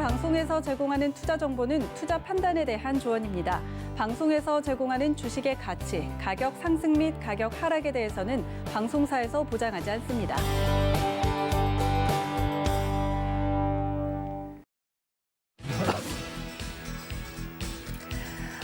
방송에서 제공하는 투자 정보는 투자 판단에 대한 조언입니다. 방송에서 제공하는 주식의 가치, 가격 상승 및 가격 하락에 대해서는 방송사에서 보장하지 않습니다.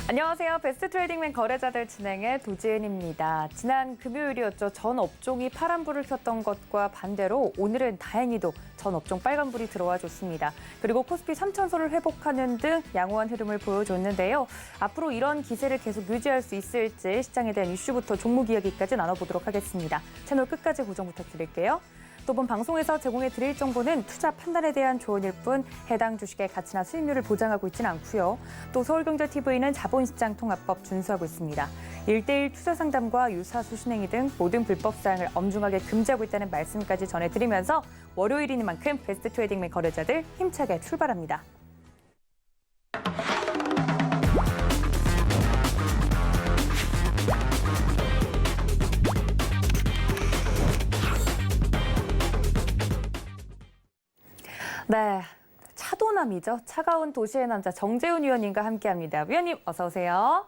안녕하세요. 베스트 트레이딩맨 거래자들 진행의 도지은입니다. 지난 금요일이었죠. 전 업종이 파란불을 켰던 것과 반대로 오늘은 다행히도 전 업종 빨간불이 들어와 줬습니다. 그리고 코스피 3천선을 회복하는 등 양호한 흐름을 보여줬는데요. 앞으로 이런 기세를 계속 유지할 수 있을지 시장에 대한 이슈부터 종목 이야기까지 나눠보도록 하겠습니다. 채널 끝까지 고정 부탁드릴게요. 또 본 방송에서 제공해 드릴 정보는 투자 판단에 대한 조언일 뿐 해당 주식의 가치나 수익률을 보장하고 있지는 않고요. 또 서울경제TV는 자본시장 통합법 준수하고 있습니다. 1:1 투자 상담과 유사 수신행위 등 모든 불법 사항을 엄중하게 금지하고 있다는 말씀까지 전해드리면서 월요일이니만큼 베스트 트레이딩맨 거래자들 힘차게 출발합니다. 네, 차도남이죠. 차가운 도시의 남자 정재훈 위원님과 함께합니다. 위원님 어서 오세요.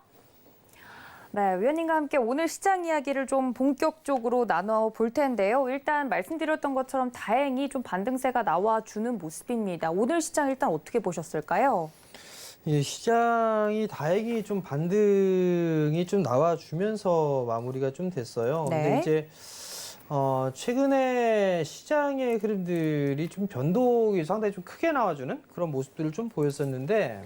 네, 위원님과 함께 오늘 시장 이야기를 좀 본격적으로 나눠볼 텐데요. 일단 말씀드렸던 것처럼 다행히 좀 반등세가 나와주는 모습입니다. 오늘 시장 일단 어떻게 보셨을까요? 예, 시장이 다행히 좀 반등이 좀 나와주면서 마무리가 좀 됐어요. 네. 근데 이제 최근에 시장의 흐름들이 좀 변동이 상당히 좀 크게 나와주는 그런 모습들을 좀 보였었는데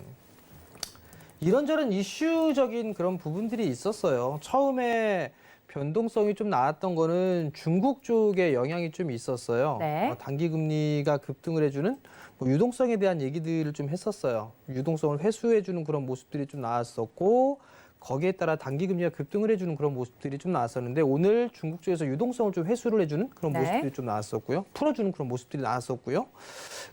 이런저런 이슈적인 그런 부분들이 있었어요. 처음에 변동성이 좀 나왔던 거는 중국 쪽에 영향이 좀 있었어요. 네. 단기 금리가 급등을 해주는 유동성에 대한 얘기들을 좀 했었어요. 유동성을 회수해주는 그런 모습들이 좀 나왔었고 거기에 따라 단기 금리가 급등을 해주는 그런 모습들이 좀 나왔었는데 오늘 중국 쪽에서 유동성을 좀 회수를 해주는 그런 네. 모습들이 좀 나왔었고요. 풀어주는 그런 모습들이 나왔었고요.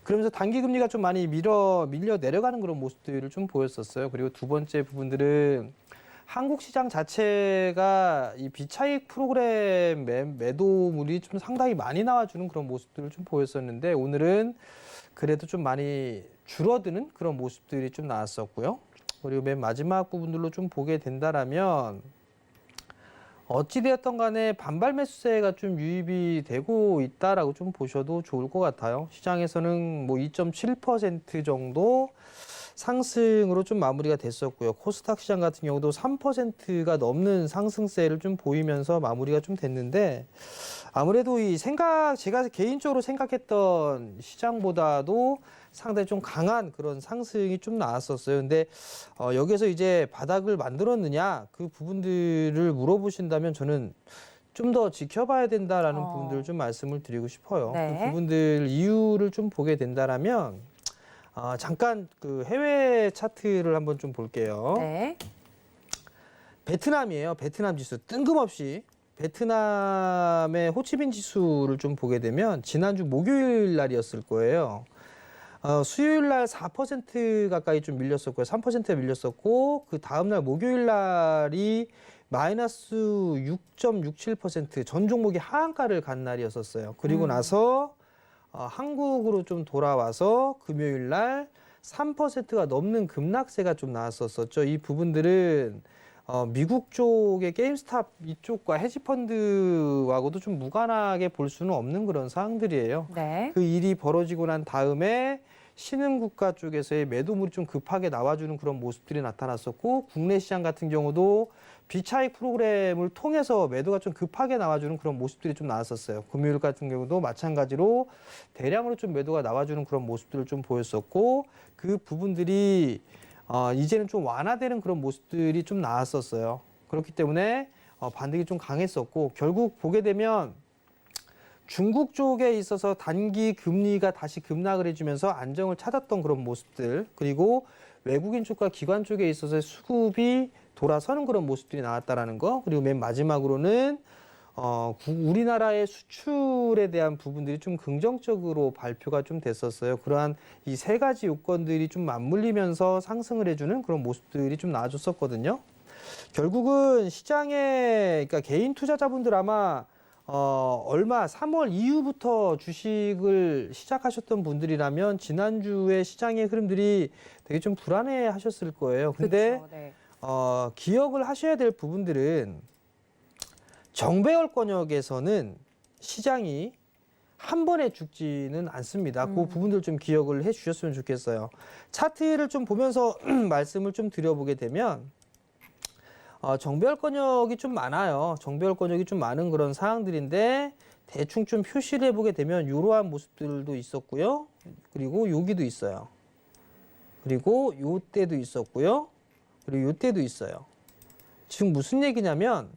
그러면서 단기 금리가 좀 많이 밀려 내려가는 그런 모습들을 좀 보였었어요. 그리고 두 번째 부분들은 한국 시장 자체가 이 비차익 프로그램 매도물이 좀 상당히 많이 나와주는 그런 모습들을 좀 보였었는데 오늘은 그래도 좀 많이 줄어드는 그런 모습들이 좀 나왔었고요. 그리고 맨 마지막 부분들로 좀 보게 된다라면 어찌되었던 간에 반발 매수세가 좀 유입이 되고 있다라고 좀 보셔도 좋을 것 같아요. 시장에서는 뭐 2.7% 정도 상승으로 좀 마무리가 됐었고요. 코스닥 시장 같은 경우도 3%가 넘는 상승세를 좀 보이면서 마무리가 좀 됐는데 아무래도 제가 개인적으로 생각했던 시장보다도 상당히 좀 강한 그런 상승이 좀 나왔었어요. 근데 여기서 이제 바닥을 만들었느냐 그 부분들을 물어보신다면 저는 좀 더 지켜봐야 된다라는 부분들을 좀 말씀을 드리고 싶어요. 네. 그 부분들 이유를 좀 보게 된다라면 잠깐 그 해외 차트를 한번 좀 볼게요. 네. 베트남이에요. 베트남 지수 뜬금없이 베트남의 호치민 지수를 좀 보게 되면 지난주 목요일 날이었을 거예요. 수요일 날 4% 가까이 좀 밀렸었고요. 3%가 밀렸었고 그 다음 날 목요일 날이 마이너스 6.67% 전 종목이 하한가를 간 날이었었어요. 그리고 나서 한국으로 좀 돌아와서 금요일 날 3%가 넘는 급락세가 좀 나왔었죠. 이 부분들은 미국 쪽의 게임스탑 이쪽과 헤지펀드하고도 좀 무관하게 볼 수는 없는 그런 사항들이에요. 네. 그 일이 벌어지고 난 다음에 신흥국가 쪽에서의 매도물이 좀 급하게 나와주는 그런 모습들이 나타났었고 국내 시장 같은 경우도 비차익 프로그램을 통해서 매도가 좀 급하게 나와주는 그런 모습들이 좀 나왔었어요. 금요일 같은 경우도 마찬가지로 대량으로 좀 매도가 나와주는 그런 모습들을 좀 보였었고 그 부분들이 이제는 좀 완화되는 그런 모습들이 좀 나왔었어요. 그렇기 때문에 반등이 좀 강했었고 결국 보게 되면 중국 쪽에 있어서 단기 금리가 다시 급락을 해주면서 안정을 찾았던 그런 모습들 그리고 외국인 쪽과 기관 쪽에 있어서 수급이 돌아서는 그런 모습들이 나왔다라는 거 그리고 맨 마지막으로는 우리나라의 수출에 대한 부분들이 좀 긍정적으로 발표가 좀 됐었어요. 그러한 이 세 가지 요건들이 좀 맞물리면서 상승을 해주는 그런 모습들이 좀 나와줬었거든요. 결국은 시장에 그러니까 개인 투자자분들 아마 얼마 3월 이후부터 주식을 시작하셨던 분들이라면 지난주에 시장의 흐름들이 되게 좀 불안해 하셨을 거예요. 근데 그쵸, 네. 기억을 하셔야 될 부분들은 정배열권역에서는 시장이 한 번에 죽지는 않습니다. 그 부분들 좀 기억을 해 주셨으면 좋겠어요. 차트를 좀 보면서 말씀을 좀 드려보게 되면 정배열권역이 좀 많아요. 정배열권역이 좀 많은 그런 상황들인데 대충 좀 표시를 해보게 되면 이러한 모습들도 있었고요. 그리고 여기도 있어요. 그리고 요때도 있었고요. 그리고 요때도 있어요. 지금 무슨 얘기냐면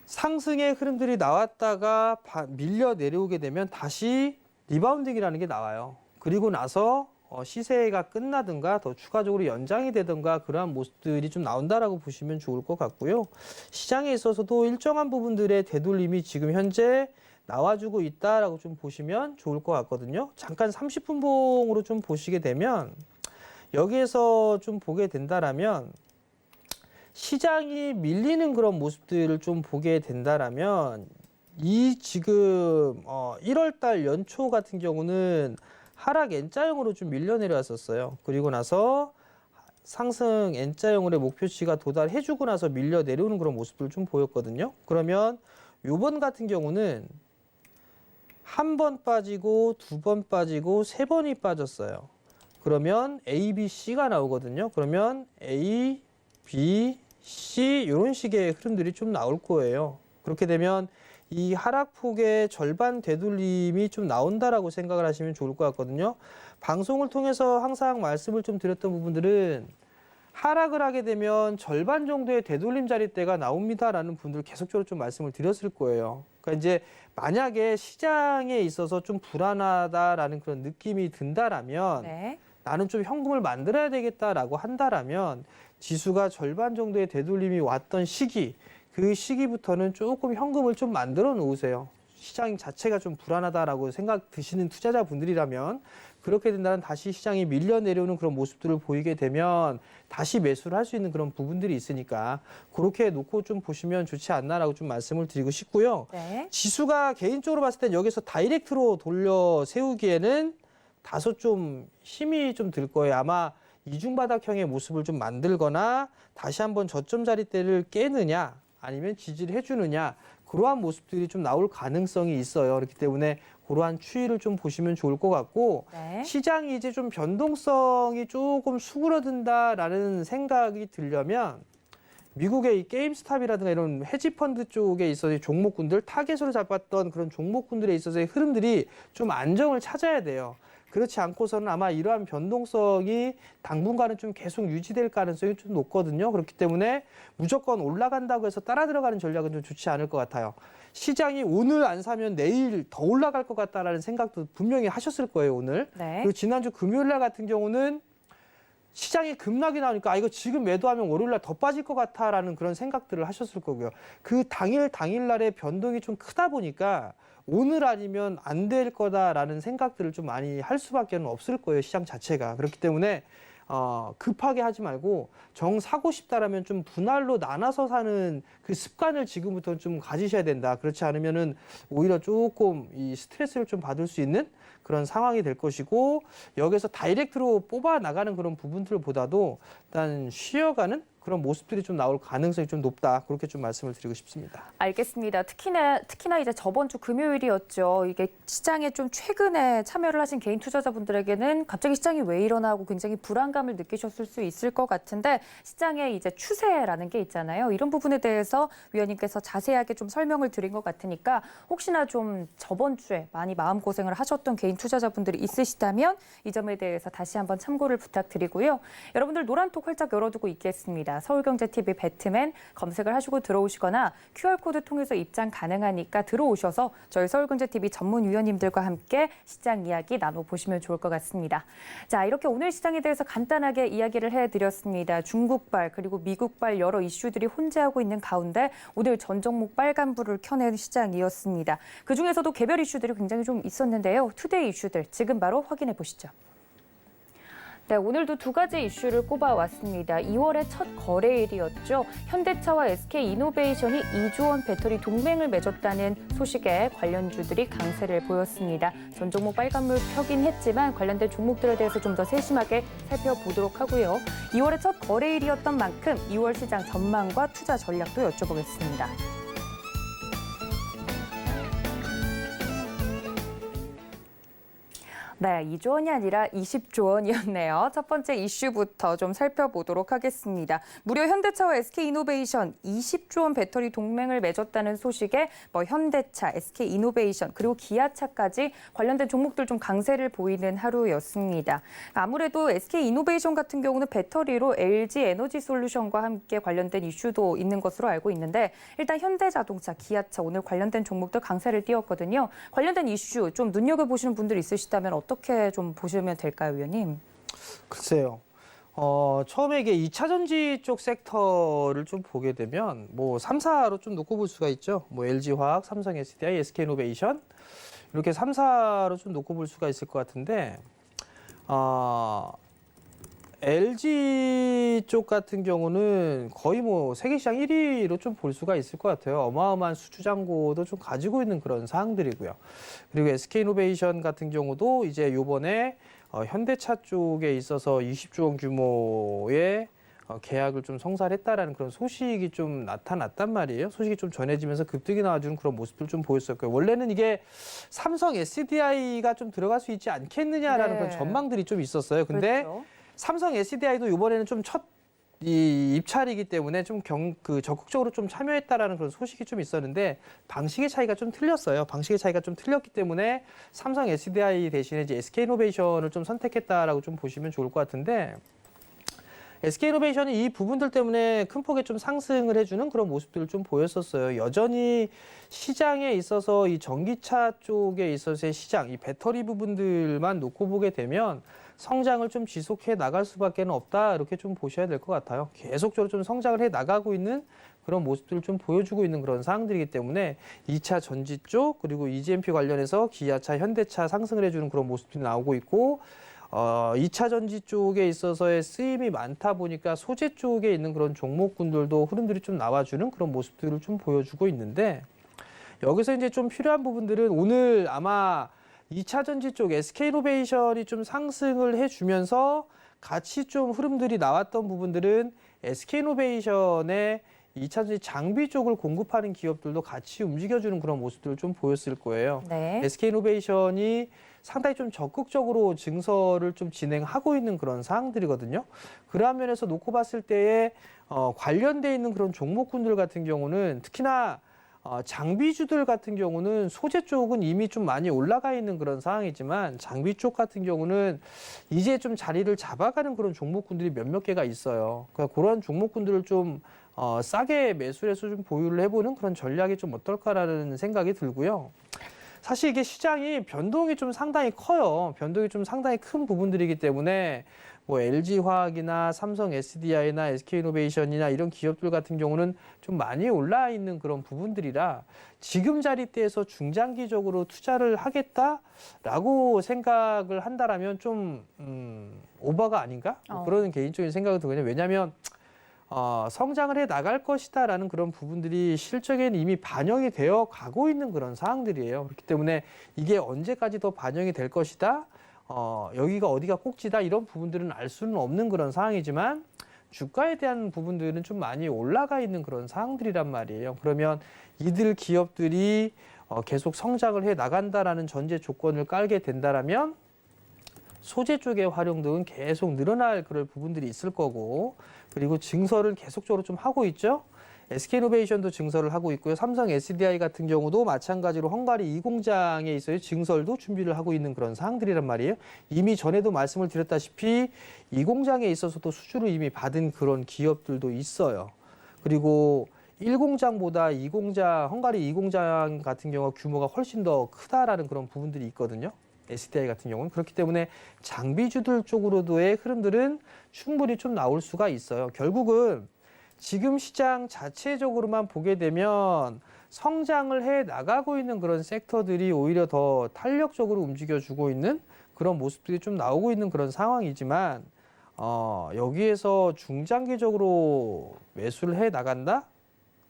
상승의 흐름들이 나왔다가 밀려 내려오게 되면 다시 리바운딩이라는 게 나와요. 그리고 나서 시세가 끝나든가 더 추가적으로 연장이 되든가 그러한 모습들이 좀 나온다라고 보시면 좋을 것 같고요. 시장에 있어서도 일정한 부분들의 되돌림이 지금 현재 나와주고 있다라고 좀 보시면 좋을 것 같거든요. 잠깐 30분 봉으로 좀 보시게 되면 여기에서 좀 보게 된다라면 시장이 밀리는 그런 모습들을 좀 보게 된다라면 이 지금 1월달 연초 같은 경우는 하락 N자형으로 좀 밀려 내려왔었어요. 그리고 나서 상승 N자형으로 목표치가 도달해주고 나서 밀려 내려오는 그런 모습들을 좀 보였거든요. 그러면 요번 같은 경우는 한 번 빠지고 두 번 빠지고 세 번이 빠졌어요. 그러면 A, B, C가 나오거든요. 그러면 A, B, C 이런 식의 흐름들이 좀 나올 거예요. 그렇게 되면 이 하락폭의 절반 되돌림이 좀 나온다라고 생각을 하시면 좋을 것 같거든요. 방송을 통해서 항상 말씀을 좀 드렸던 부분들은 하락을 하게 되면 절반 정도의 되돌림 자리대가 나옵니다라는 분들 계속적으로 좀 말씀을 드렸을 거예요. 그러니까 이제 만약에 시장에 있어서 좀 불안하다라는 그런 느낌이 든다라면 네. 나는 좀 현금을 만들어야 되겠다라고 한다라면 지수가 절반 정도의 되돌림이 왔던 시기, 그 시기부터는 조금 현금을 좀 만들어 놓으세요. 시장 자체가 좀 불안하다라고 생각 드시는 투자자분들이라면 그렇게 된다면 다시 시장이 밀려 내려오는 그런 모습들을 보이게 되면 다시 매수를 할 수 있는 그런 부분들이 있으니까 그렇게 놓고 좀 보시면 좋지 않나라고 좀 말씀을 드리고 싶고요. 네. 지수가 개인적으로 봤을 땐 여기서 다이렉트로 돌려 세우기에는 다소 좀 힘이 좀 들 거예요. 아마 이중바닥형의 모습을 좀 만들거나 다시 한번 저점 자리대를 깨느냐 아니면 지지를 해주느냐 그러한 모습들이 좀 나올 가능성이 있어요. 그렇기 때문에 그러한 추이를 좀 보시면 좋을 것 같고 네. 시장이 이제 좀 변동성이 조금 수그러든다라는 생각이 들려면 미국의 이 게임스탑이라든가 이런 헤지펀드 쪽에 있어서 종목군들 타겟으로 잡았던 그런 종목군들에 있어서의 흐름들이 좀 안정을 찾아야 돼요. 그렇지 않고서는 아마 이러한 변동성이 당분간은 좀 계속 유지될 가능성이 좀 높거든요. 그렇기 때문에 무조건 올라간다고 해서 따라 들어가는 전략은 좀 좋지 않을 것 같아요. 시장이 오늘 안 사면 내일 더 올라갈 것 같다라는 생각도 분명히 하셨을 거예요, 오늘. 네. 그리고 지난주 금요일 날 같은 경우는 시장이 급락이 나오니까 이거 지금 매도하면 월요일 날 더 빠질 것 같아라는 그런 생각들을 하셨을 거고요. 그 당일날의 변동이 좀 크다 보니까 오늘 아니면 안 될 거다라는 생각들을 좀 많이 할 수밖에 없을 거예요, 시장 자체가. 그렇기 때문에 급하게 하지 말고 정 사고 싶다라면 좀 분할로 나눠서 사는 그 습관을 지금부터 좀 가지셔야 된다. 그렇지 않으면은 오히려 조금 이 스트레스를 좀 받을 수 있는 그런 상황이 될 것이고 여기서 다이렉트로 뽑아 나가는 그런 부분들보다도 일단 쉬어가는 그런 모습들이 좀 나올 가능성이 좀 높다. 그렇게 좀 말씀을 드리고 싶습니다. 알겠습니다. 특히나 이제 저번 주 금요일이었죠. 이게 시장에 좀 최근에 참여를 하신 개인 투자자분들에게는 갑자기 시장이 왜 이러나 하고 굉장히 불안감을 느끼셨을 수 있을 것 같은데 시장의 이제 추세라는 게 있잖아요. 이런 부분에 대해서 위원님께서 자세하게 좀 설명을 드린 것 같으니까 혹시나 좀 저번 주에 많이 마음고생을 하셨던 개인 투자자분들이 있으시다면 이 점에 대해서 다시 한번 참고를 부탁드리고요. 여러분들 노란톡 활짝 열어두고 있겠습니다. 서울경제TV 배트맨 검색을 하시고 들어오시거나 QR코드 통해서 입장 가능하니까 들어오셔서 저희 서울경제TV 전문 위원님들과 함께 시장 이야기 나눠보시면 좋을 것 같습니다. 자, 이렇게 오늘 시장에 대해서 간단하게 이야기를 해드렸습니다. 중국발 그리고 미국발 여러 이슈들이 혼재하고 있는 가운데 오늘 전 종목 빨간불을 켜낸 시장이었습니다. 그중에서도 개별 이슈들이 굉장히 좀 있었는데요. 투데이 이슈들 지금 바로 확인해 보시죠. 네, 오늘도 두 가지 이슈를 꼽아왔습니다. 2월의 첫 거래일이었죠. 현대차와 SK이노베이션이 2조 원 배터리 동맹을 맺었다는 소식에 관련주들이 강세를 보였습니다. 전 종목 빨간불 켜긴 했지만 관련된 종목들에 대해서 좀 더 세심하게 살펴보도록 하고요. 2월의 첫 거래일이었던 만큼 2월 시장 전망과 투자 전략도 여쭤보겠습니다. 네, 2조 원이 아니라 20조 원이었네요. 첫 번째 이슈부터 좀 살펴보도록 하겠습니다. 무려 현대차와 SK이노베이션 20조 원 배터리 동맹을 맺었다는 소식에 현대차, SK이노베이션 그리고 기아차까지 관련된 종목들 좀 강세를 보이는 하루였습니다. 아무래도 SK이노베이션 같은 경우는 배터리로 LG 에너지솔루션과 함께 관련된 이슈도 있는 것으로 알고 있는데 일단 현대자동차, 기아차 오늘 관련된 종목들 강세를 띄웠거든요. 관련된 이슈 좀 눈여겨보시는 분들 있으시다면 어떻게 좀 보시면 될까요, 위원님? 글쎄요. 처음에 이게 2차 전지 쪽 섹터를 좀 보게 되면 3사로 좀 놓고 볼 수가 있죠. LG화학, 삼성 SDI, SK이노베이션 이렇게 3사로 좀 놓고 볼 수가 있을 것 같은데 LG 쪽 같은 경우는 거의 세계 시장 1위로 좀 볼 수가 있을 것 같아요. 어마어마한 수주 잔고도 좀 가지고 있는 그런 사항들이고요. 그리고 SK이노베이션 같은 경우도 이제 요번에 현대차 쪽에 있어서 20조 원 규모의 계약을 좀 성사했다라는 그런 소식이 좀 나타났단 말이에요. 소식이 좀 전해지면서 급등이 나와주는 그런 모습들 좀 보였었고요. 원래는 이게 삼성 SDI가 좀 들어갈 수 있지 않겠느냐라는 그런 전망들이 좀 있었어요. 근데 그렇죠. 삼성 SDI도 이번에는 좀 첫 입찰이기 때문에 좀 적극적으로 좀 참여했다라는 그런 소식이 좀 있었는데 방식의 차이가 좀 틀렸어요. 방식의 차이가 좀 틀렸기 때문에 삼성 SDI 대신에 이제 SK이노베이션을 좀 선택했다라고 좀 보시면 좋을 것 같은데 SK이노베이션이 이 부분들 때문에 큰 폭의 좀 상승을 해주는 그런 모습들을 좀 보였었어요. 여전히 시장에 있어서 이 전기차 쪽에 있어서의 시장, 이 배터리 부분들만 놓고 보게 되면 성장을 좀 지속해 나갈 수밖에 없다 이렇게 좀 보셔야 될 것 같아요. 계속적으로 좀 성장을 해 나가고 있는 그런 모습들을 좀 보여주고 있는 그런 사항들이기 때문에 2차 전지 쪽 그리고 EGMP 관련해서 기아차, 현대차 상승을 해주는 그런 모습들이 나오고 있고 2차 전지 쪽에 있어서의 쓰임이 많다 보니까 소재 쪽에 있는 그런 종목군들도 흐름들이 좀 나와주는 그런 모습들을 좀 보여주고 있는데 여기서 이제 좀 필요한 부분들은 오늘 아마 2차 전지 쪽 SK이노베이션이 좀 상승을 해주면서 같이 좀 흐름들이 나왔던 부분들은 SK이노베이션의 2차 전지 장비 쪽을 공급하는 기업들도 같이 움직여주는 그런 모습들을 좀 보였을 거예요. 네. SK이노베이션이 상당히 좀 적극적으로 증설을 좀 진행하고 있는 그런 사항들이거든요. 그러한 면에서 놓고 봤을 때에 관련돼 있는 그런 종목군들 같은 경우는 특히나 장비주들 같은 경우는 소재 쪽은 이미 좀 많이 올라가 있는 그런 상황이지만 장비 쪽 같은 경우는 이제 좀 자리를 잡아가는 그런 종목군들이 몇몇 개가 있어요. 그러니까 그런 종목군들을 좀 싸게 매수해서 좀 보유를 해보는 그런 전략이 좀 어떨까라는 생각이 들고요. 사실 이게 시장이 변동이 좀 상당히 커요. 변동이 좀 상당히 큰 부분들이기 때문에 LG화학이나 삼성 SDI나 SK이노베이션이나 이런 기업들 같은 경우는 좀 많이 올라 있는 그런 부분들이라 지금 자리대에서 중장기적으로 투자를 하겠다라고 생각을 한다라면 좀 오버가 아닌가? 그런 개인적인 생각이 들거든요. 왜냐하면 성장을 해 나갈 것이다라는 그런 부분들이 실적에는 이미 반영이 되어 가고 있는 그런 사항들이에요. 그렇기 때문에 이게 언제까지 더 반영이 될 것이다. 여기가 어디가 꼭지다 이런 부분들은 알 수는 없는 그런 상황이지만 주가에 대한 부분들은 좀 많이 올라가 있는 그런 상황들이란 말이에요. 그러면 이들 기업들이 계속 성장을 해 나간다라는 전제 조건을 깔게 된다라면 소재 쪽의 활용도는 계속 늘어날 그런 부분들이 있을 거고 그리고 증설을 계속적으로 좀 하고 있죠. SK이노베이션도 증설을 하고 있고요. 삼성 SDI 같은 경우도 마찬가지로 헝가리 이 공장에 있어요. 증설도 준비를 하고 있는 그런 사항들이란 말이에요. 이미 전에도 말씀을 드렸다시피 이 공장에 있어서도 수주를 이미 받은 그런 기업들도 있어요. 그리고 1공장보다 2공장, 헝가리 2공장 같은 경우 규모가 훨씬 더 크다라는 그런 부분들이 있거든요. SDI 같은 경우는. 그렇기 때문에 장비주들 쪽으로도의 흐름들은 충분히 좀 나올 수가 있어요. 결국은 지금 시장 자체적으로만 보게 되면 성장을 해 나가고 있는 그런 섹터들이 오히려 더 탄력적으로 움직여주고 있는 그런 모습들이 좀 나오고 있는 그런 상황이지만 여기에서 중장기적으로 매수를 해 나간다?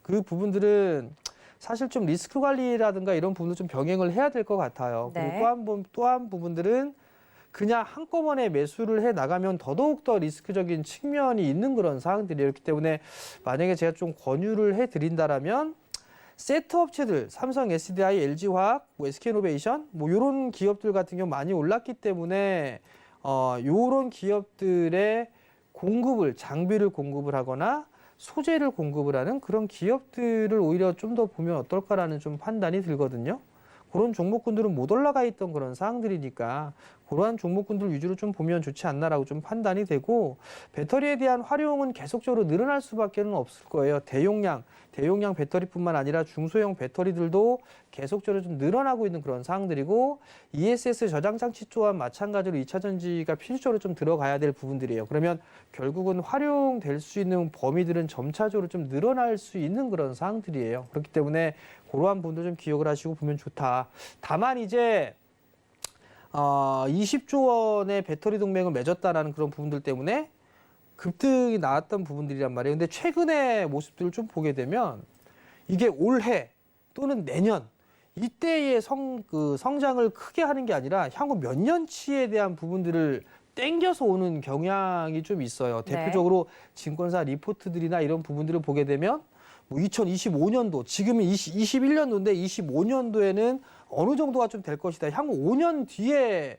그 부분들은 사실 좀 리스크 관리라든가 이런 부분도 좀 병행을 해야 될 것 같아요. 네. 그리고 또 한 부분들은 그냥 한꺼번에 매수를 해 나가면 더더욱 더 리스크적인 측면이 있는 그런 사항들이었기 때문에 만약에 제가 좀 권유를 해 드린다라면 세트 업체들, 삼성, SDI, LG화학, SK이노베이션 이런 기업들 같은 경우 많이 올랐기 때문에 요런 기업들의 장비를 공급을 하거나 소재를 공급을 하는 그런 기업들을 오히려 좀 더 보면 어떨까라는 좀 판단이 들거든요. 그런 종목군들은 못 올라가 있던 그런 사항들이니까 그러한 종목군들 위주로 좀 보면 좋지 않나라고 좀 판단이 되고 배터리에 대한 활용은 계속적으로 늘어날 수밖에 없을 거예요. 대용량 배터리뿐만 아니라 중소형 배터리들도 계속적으로 좀 늘어나고 있는 그런 사항들이고 ESS 저장 장치 또한 마찬가지로 2차 전지가 필수적으로 좀 들어가야 될 부분들이에요. 그러면 결국은 활용될 수 있는 범위들은 점차적으로 좀 늘어날 수 있는 그런 사항들이에요. 그렇기 때문에 그러한 부분도 좀 기억을 하시고 보면 좋다. 다만 이제 20조 원의 배터리 동맹을 맺었다라는 그런 부분들 때문에 급등이 나왔던 부분들이란 말이에요. 근데 최근의 모습들을 좀 보게 되면 이게 올해 또는 내년 이때의 성장을 크게 하는 게 아니라 향후 몇 년치에 대한 부분들을 땡겨서 오는 경향이 좀 있어요. 네. 대표적으로 증권사 리포트들이나 이런 부분들을 보게 되면 2025년도, 지금은 21년도인데 25년도에는 어느 정도가 좀 될 것이다. 향후 5년 뒤에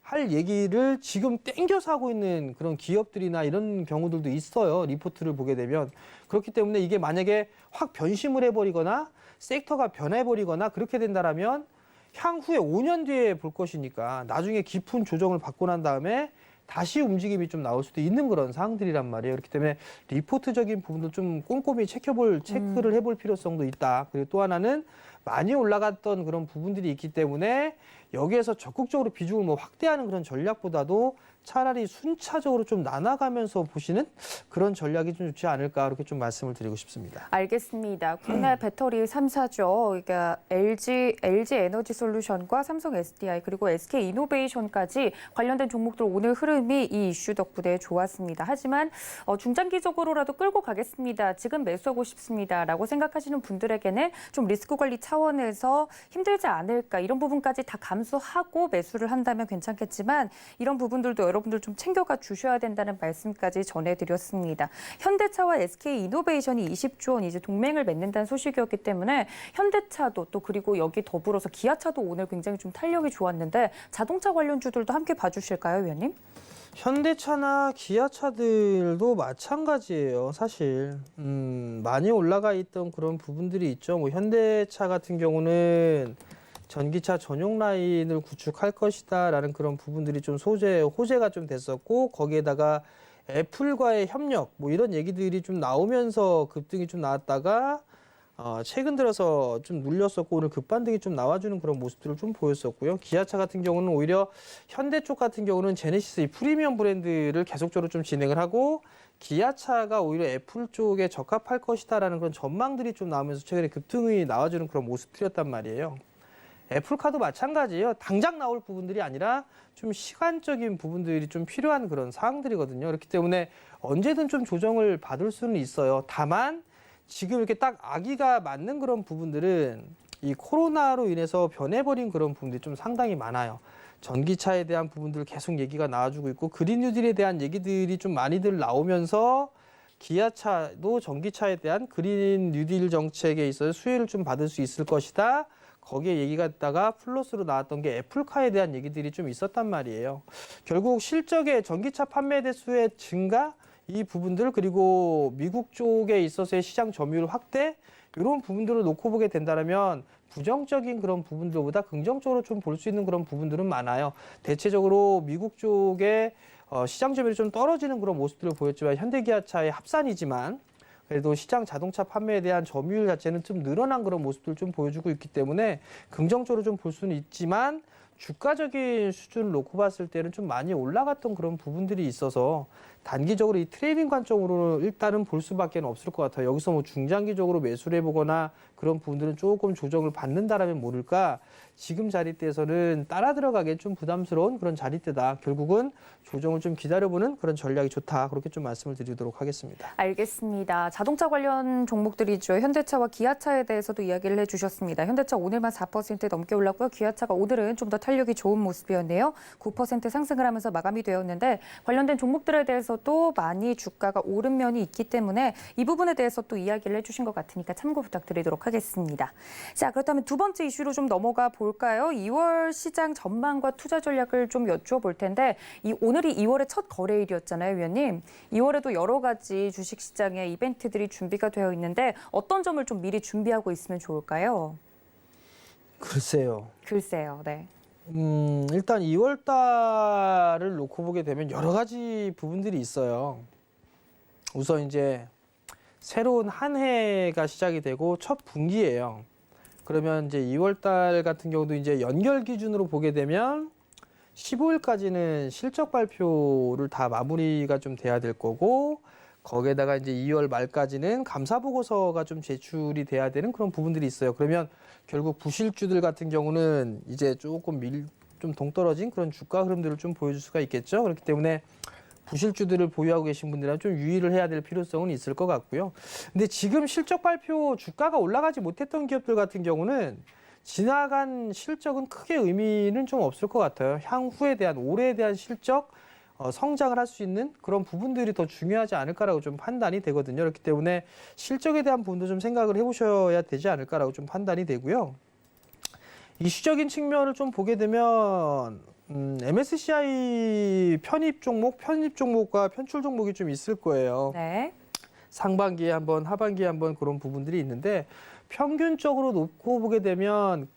할 얘기를 지금 땡겨서 하고 있는 그런 기업들이나 이런 경우들도 있어요. 리포트를 보게 되면. 그렇기 때문에 이게 만약에 확 변심을 해버리거나 섹터가 변해버리거나 그렇게 된다라면 향후에 5년 뒤에 볼 것이니까 나중에 깊은 조정을 받고 난 다음에 다시 움직임이 좀 나올 수도 있는 그런 사항들이란 말이에요. 그렇기 때문에 리포트적인 부분도 좀 꼼꼼히 체크를 해볼 필요성도 있다. 그리고 또 하나는 많이 올라갔던 그런 부분들이 있기 때문에 여기에서 적극적으로 비중을 확대하는 그런 전략보다도 차라리 순차적으로 좀 나눠가면서 보시는 그런 전략이 좀 좋지 않을까 그렇게 좀 말씀을 드리고 싶습니다. 알겠습니다. 국내 배터리 3사죠. 그러니까 LG 에너지 솔루션과 삼성 SDI 그리고 SK 이노베이션까지 관련된 종목들 오늘 흐름이 이 이슈 덕분에 좋았습니다. 하지만 중장기적으로라도 끌고 가겠습니다. 지금 매수하고 싶습니다라고 생각하시는 분들에게는 좀 리스크 관리 차원에서 힘들지 않을까 이런 부분까지 다 감수하고 매수를 한다면 괜찮겠지만 이런 부분들도 여러분들 좀 챙겨가 주셔야 된다는 말씀까지 전해드렸습니다. 현대차와 SK 이노베이션이 20조 원 이제 동맹을 맺는다는 소식이었기 때문에 현대차도 또 그리고 여기 더불어서 기아차도 오늘 굉장히 좀 탄력이 좋았는데 자동차 관련주들도 함께 봐주실까요, 위원님? 현대차나 기아차들도 마찬가지예요, 사실. 많이 올라가 있던 그런 부분들이 있죠. 현대차 같은 경우는 전기차 전용 라인을 구축할 것이다라는 그런 부분들이 좀 호재가 좀 됐었고 거기에다가 애플과의 협력 이런 얘기들이 좀 나오면서 급등이 좀 나왔다가 최근 들어서 좀 눌렸었고 오늘 급반등이 좀 나와주는 그런 모습들을 좀 보였었고요. 기아차 같은 경우는 오히려 현대 쪽 같은 경우는 제네시스 이 프리미엄 브랜드를 계속적으로 좀 진행을 하고 기아차가 오히려 애플 쪽에 적합할 것이다라는 그런 전망들이 좀 나오면서 최근에 급등이 나와주는 그런 모습들이었단 말이에요. 애플카도 마찬가지예요. 당장 나올 부분들이 아니라 좀 시간적인 부분들이 좀 필요한 그런 사항들이거든요. 그렇기 때문에 언제든 좀 조정을 받을 수는 있어요. 다만 지금 이렇게 딱 아기가 맞는 그런 부분들은 이 코로나로 인해서 변해버린 그런 부분들이 좀 상당히 많아요. 전기차에 대한 부분들 계속 얘기가 나와주고 있고 그린 뉴딜에 대한 얘기들이 좀 많이들 나오면서 기아차도 전기차에 대한 그린 뉴딜 정책에 있어서 수혜를 좀 받을 수 있을 것이다. 거기에 얘기가 있다가 플러스로 나왔던 게 애플카에 대한 얘기들이 좀 있었단 말이에요. 결국 실적의 전기차 판매 대수의 증가 이 부분들 그리고 미국 쪽에 있어서의 시장 점유율 확대 이런 부분들을 놓고 보게 된다면 부정적인 그런 부분들보다 긍정적으로 좀 볼 수 있는 그런 부분들은 많아요. 대체적으로 미국 쪽에 시장 점유율이 좀 떨어지는 그런 모습들을 보였지만 현대기아차의 합산이지만 그래도 시장 자동차 판매에 대한 점유율 자체는 좀 늘어난 그런 모습들을 좀 보여주고 있기 때문에 긍정적으로 좀 볼 수는 있지만 주가적인 수준을 놓고 봤을 때는 좀 많이 올라갔던 그런 부분들이 있어서 단기적으로 이 트레이딩 관점으로 일단은 볼 수밖에 없을 것 같아요. 여기서 중장기적으로 매수를 해보거나 그런 부분들은 조금 조정을 받는다라면 모를까 지금 자리대에서는 따라 들어가기엔 좀 부담스러운 그런 자리대다. 결국은 조정을 좀 기다려보는 그런 전략이 좋다. 그렇게 좀 말씀을 드리도록 하겠습니다. 알겠습니다. 자동차 관련 종목들이죠. 현대차와 기아차에 대해서도 이야기를 해주셨습니다. 현대차 오늘만 4% 넘게 올랐고요. 기아차가 오늘은 좀 더 탄력이 좋은 모습이었네요. 9% 상승을 하면서 마감이 되었는데 관련된 종목들에 대해서도 많이 주가가 오른 면이 있기 때문에 이 부분에 대해서 또 이야기를 해주신 것 같으니까 참고 부탁드리도록 하겠습니다. 자, 그렇다면 두 번째 이슈로 좀 넘어가 볼까요? 2월 시장 전망과 투자 전략을 좀 여쭈어볼 텐데 오늘이 2월의 첫 거래일이었잖아요, 위원님. 2월에도 여러 가지 주식시장에 이벤트들이 준비가 되어 있는데 어떤 점을 좀 미리 준비하고 있으면 좋을까요? 글쎄요. 네. 일단 2월 달을 놓고 보게 되면 여러 가지 부분들이 있어요. 우선 이제 새로운 한 해가 시작이 되고 첫 분기예요. 그러면 이제 2월 달 같은 경우도 이제 연결 기준으로 보게 되면 15일까지는 실적 발표를 다 마무리가 좀 돼야 될 거고 거기에다가 이제 2월 말까지는 감사 보고서가 좀 제출이 돼야 되는 그런 부분들이 있어요. 그러면 결국 부실주들 같은 경우는 이제 조금 좀 동떨어진 그런 주가 흐름들을 좀 보여줄 수가 있겠죠. 그렇기 때문에 부실주들을 보유하고 계신 분들은 좀 유의를 해야 될 필요성은 있을 것 같고요. 근데 지금 실적 발표 주가가 올라가지 못했던 기업들 같은 경우는 지나간 실적은 크게 의미는 좀 없을 것 같아요. 향후에 대한 올해에 대한 실적 성장을 할 수 있는 그런 부분들이 더 중요하지 않을까라고 좀 판단이 되거든요. 그렇기 때문에 실적에 대한 부분도 좀 생각을 해보셔야 되지 않을까라고 좀 판단이 되고요. 이슈적인 측면을 좀 보게 되면 MSCI 편입 종목과 편출 종목이 좀 있을 거예요. 네. 상반기에 한번, 하반기에 한번 그런 부분들이 있는데 평균적으로 놓고 보게 되면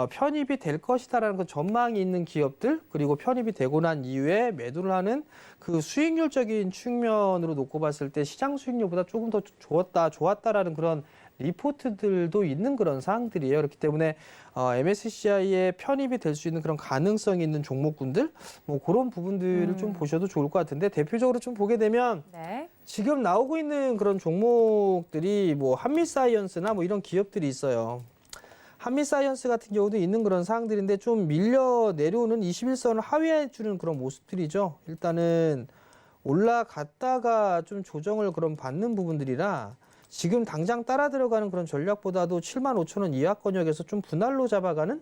편입이 될 것이다라는 그 전망이 있는 기업들 그리고 편입이 되고 난 이후에 매도를 하는 그 수익률적인 측면으로 놓고 봤을 때 시장 수익률보다 조금 더 좋았다라는 그런 리포트들도 있는 그런 사항들이에요. 그렇기 때문에 MSCI에 편입이 될 수 있는 그런 가능성이 있는 종목군들 뭐 그런 부분들을 좀 보셔도 좋을 것 같은데 대표적으로 좀 보게 되면 네. 지금 나오고 있는 그런 종목들이 뭐 한미사이언스나 뭐 이런 기업들이 있어요. 한미사이언스 같은 경우도 있는 그런 사항들인데 좀 밀려 내려오는 21선을 하회해 주는 그런 모습들이죠. 일단은 올라갔다가 좀 조정을 그럼 받는 부분들이라 지금 당장 따라 들어가는 그런 전략보다도 75,000원 이하권역에서 좀 분할로 잡아가는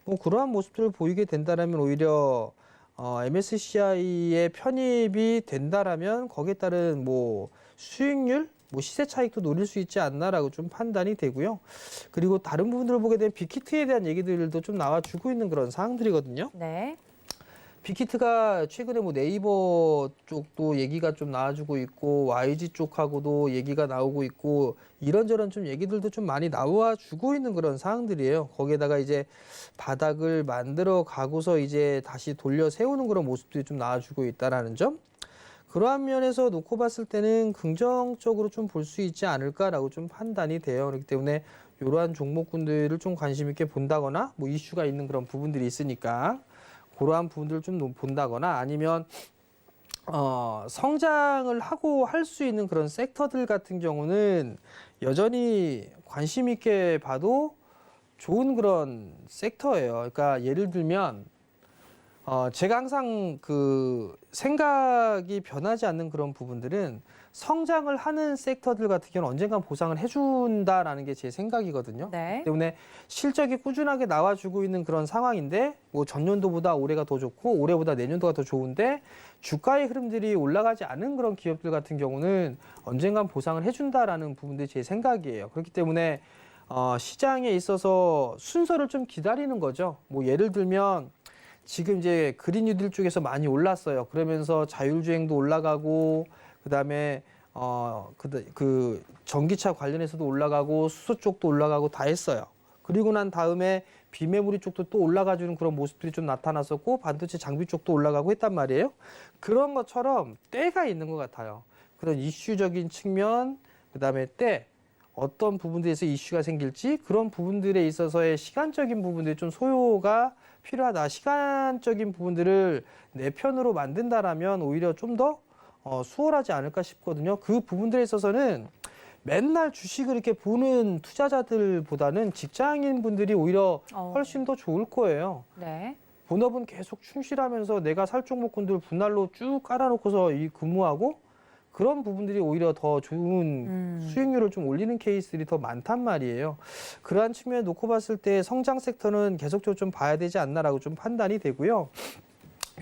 뭐 그러한 모습들을 보이게 된다라면 오히려 MSCI에 편입이 된다라면 거기에 따른 뭐 수익률, 뭐 시세 차익도 노릴 수 있지 않나라고 좀 판단이 되고요. 그리고 다른 부분들을 보게 되면 빅히트에 대한 얘기들도 좀 나와주고 있는 그런 사항들이거든요. 네. 빅히트가 최근에 뭐 네이버 쪽도 얘기가 좀 나와주고 있고 YG 쪽하고도 얘기가 나오고 있고 이런저런 좀 얘기들도 좀 많이 나와주고 있는 그런 상황들이에요. 거기에다가 이제 바닥을 만들어 가고서 이제 다시 돌려 세우는 그런 모습들이 좀 나와주고 있다라는 점. 그러한 면에서 놓고 봤을 때는 긍정적으로 좀 볼 수 있지 않을까라고 좀 판단이 돼요. 그렇기 때문에 이러한 종목군들을 좀 관심 있게 본다거나 뭐 이슈가 있는 그런 부분들이 있으니까 그러한 부분들을 좀 본다거나 아니면 성장을 하고 할 수 있는 그런 섹터들 같은 경우는 여전히 관심 있게 봐도 좋은 그런 섹터예요. 그러니까 예를 들면 제가 항상 그 생각이 변하지 않는 그런 부분들은 성장을 하는 섹터들 같은 경우는 언젠간 보상을 해준다라는 게 제 생각이거든요. 네. 때문에 실적이 꾸준하게 나와주고 있는 그런 상황인데 뭐 전년도보다 올해가 더 좋고 올해보다 내년도가 더 좋은데 주가의 흐름들이 올라가지 않은 그런 기업들 같은 경우는 언젠간 보상을 해준다라는 부분들이 제 생각이에요. 그렇기 때문에 시장에 있어서 순서를 좀 기다리는 거죠. 뭐 예를 들면 지금 이제 그린 뉴딜 쪽에서 많이 올랐어요. 그러면서 자율주행도 올라가고 그다음에 그 전기차 관련해서도 올라가고 수소 쪽도 올라가고 다 했어요. 그리고 난 다음에 비메모리 쪽도 또 올라가주는 그런 모습들이 좀 나타났었고 반도체 장비 쪽도 올라가고 했단 말이에요. 그런 것처럼 때가 있는 것 같아요. 그런 이슈적인 측면, 그다음에 때 어떤 부분들에서 이슈가 생길지 그런 부분들에 있어서의 시간적인 부분들이 좀 소요가 필요하다. 시간적인 부분들을 내 편으로 만든다라면 오히려 좀 더 수월하지 않을까 싶거든요. 그 부분들에 있어서는 맨날 주식을 이렇게 보는 투자자들보다는 직장인 분들이 오히려 어. 훨씬 더 좋을 거예요. 네. 본업은 계속 충실하면서 내가 살 종목군들 분할로 쭉 깔아놓고서 이 근무하고 그런 부분들이 오히려 더 좋은 수익률을 좀 올리는 케이스들이 더 많단 말이에요. 그러한 측면에 놓고 봤을 때 성장 섹터는 계속적으로 좀 봐야 되지 않나라고 좀 판단이 되고요.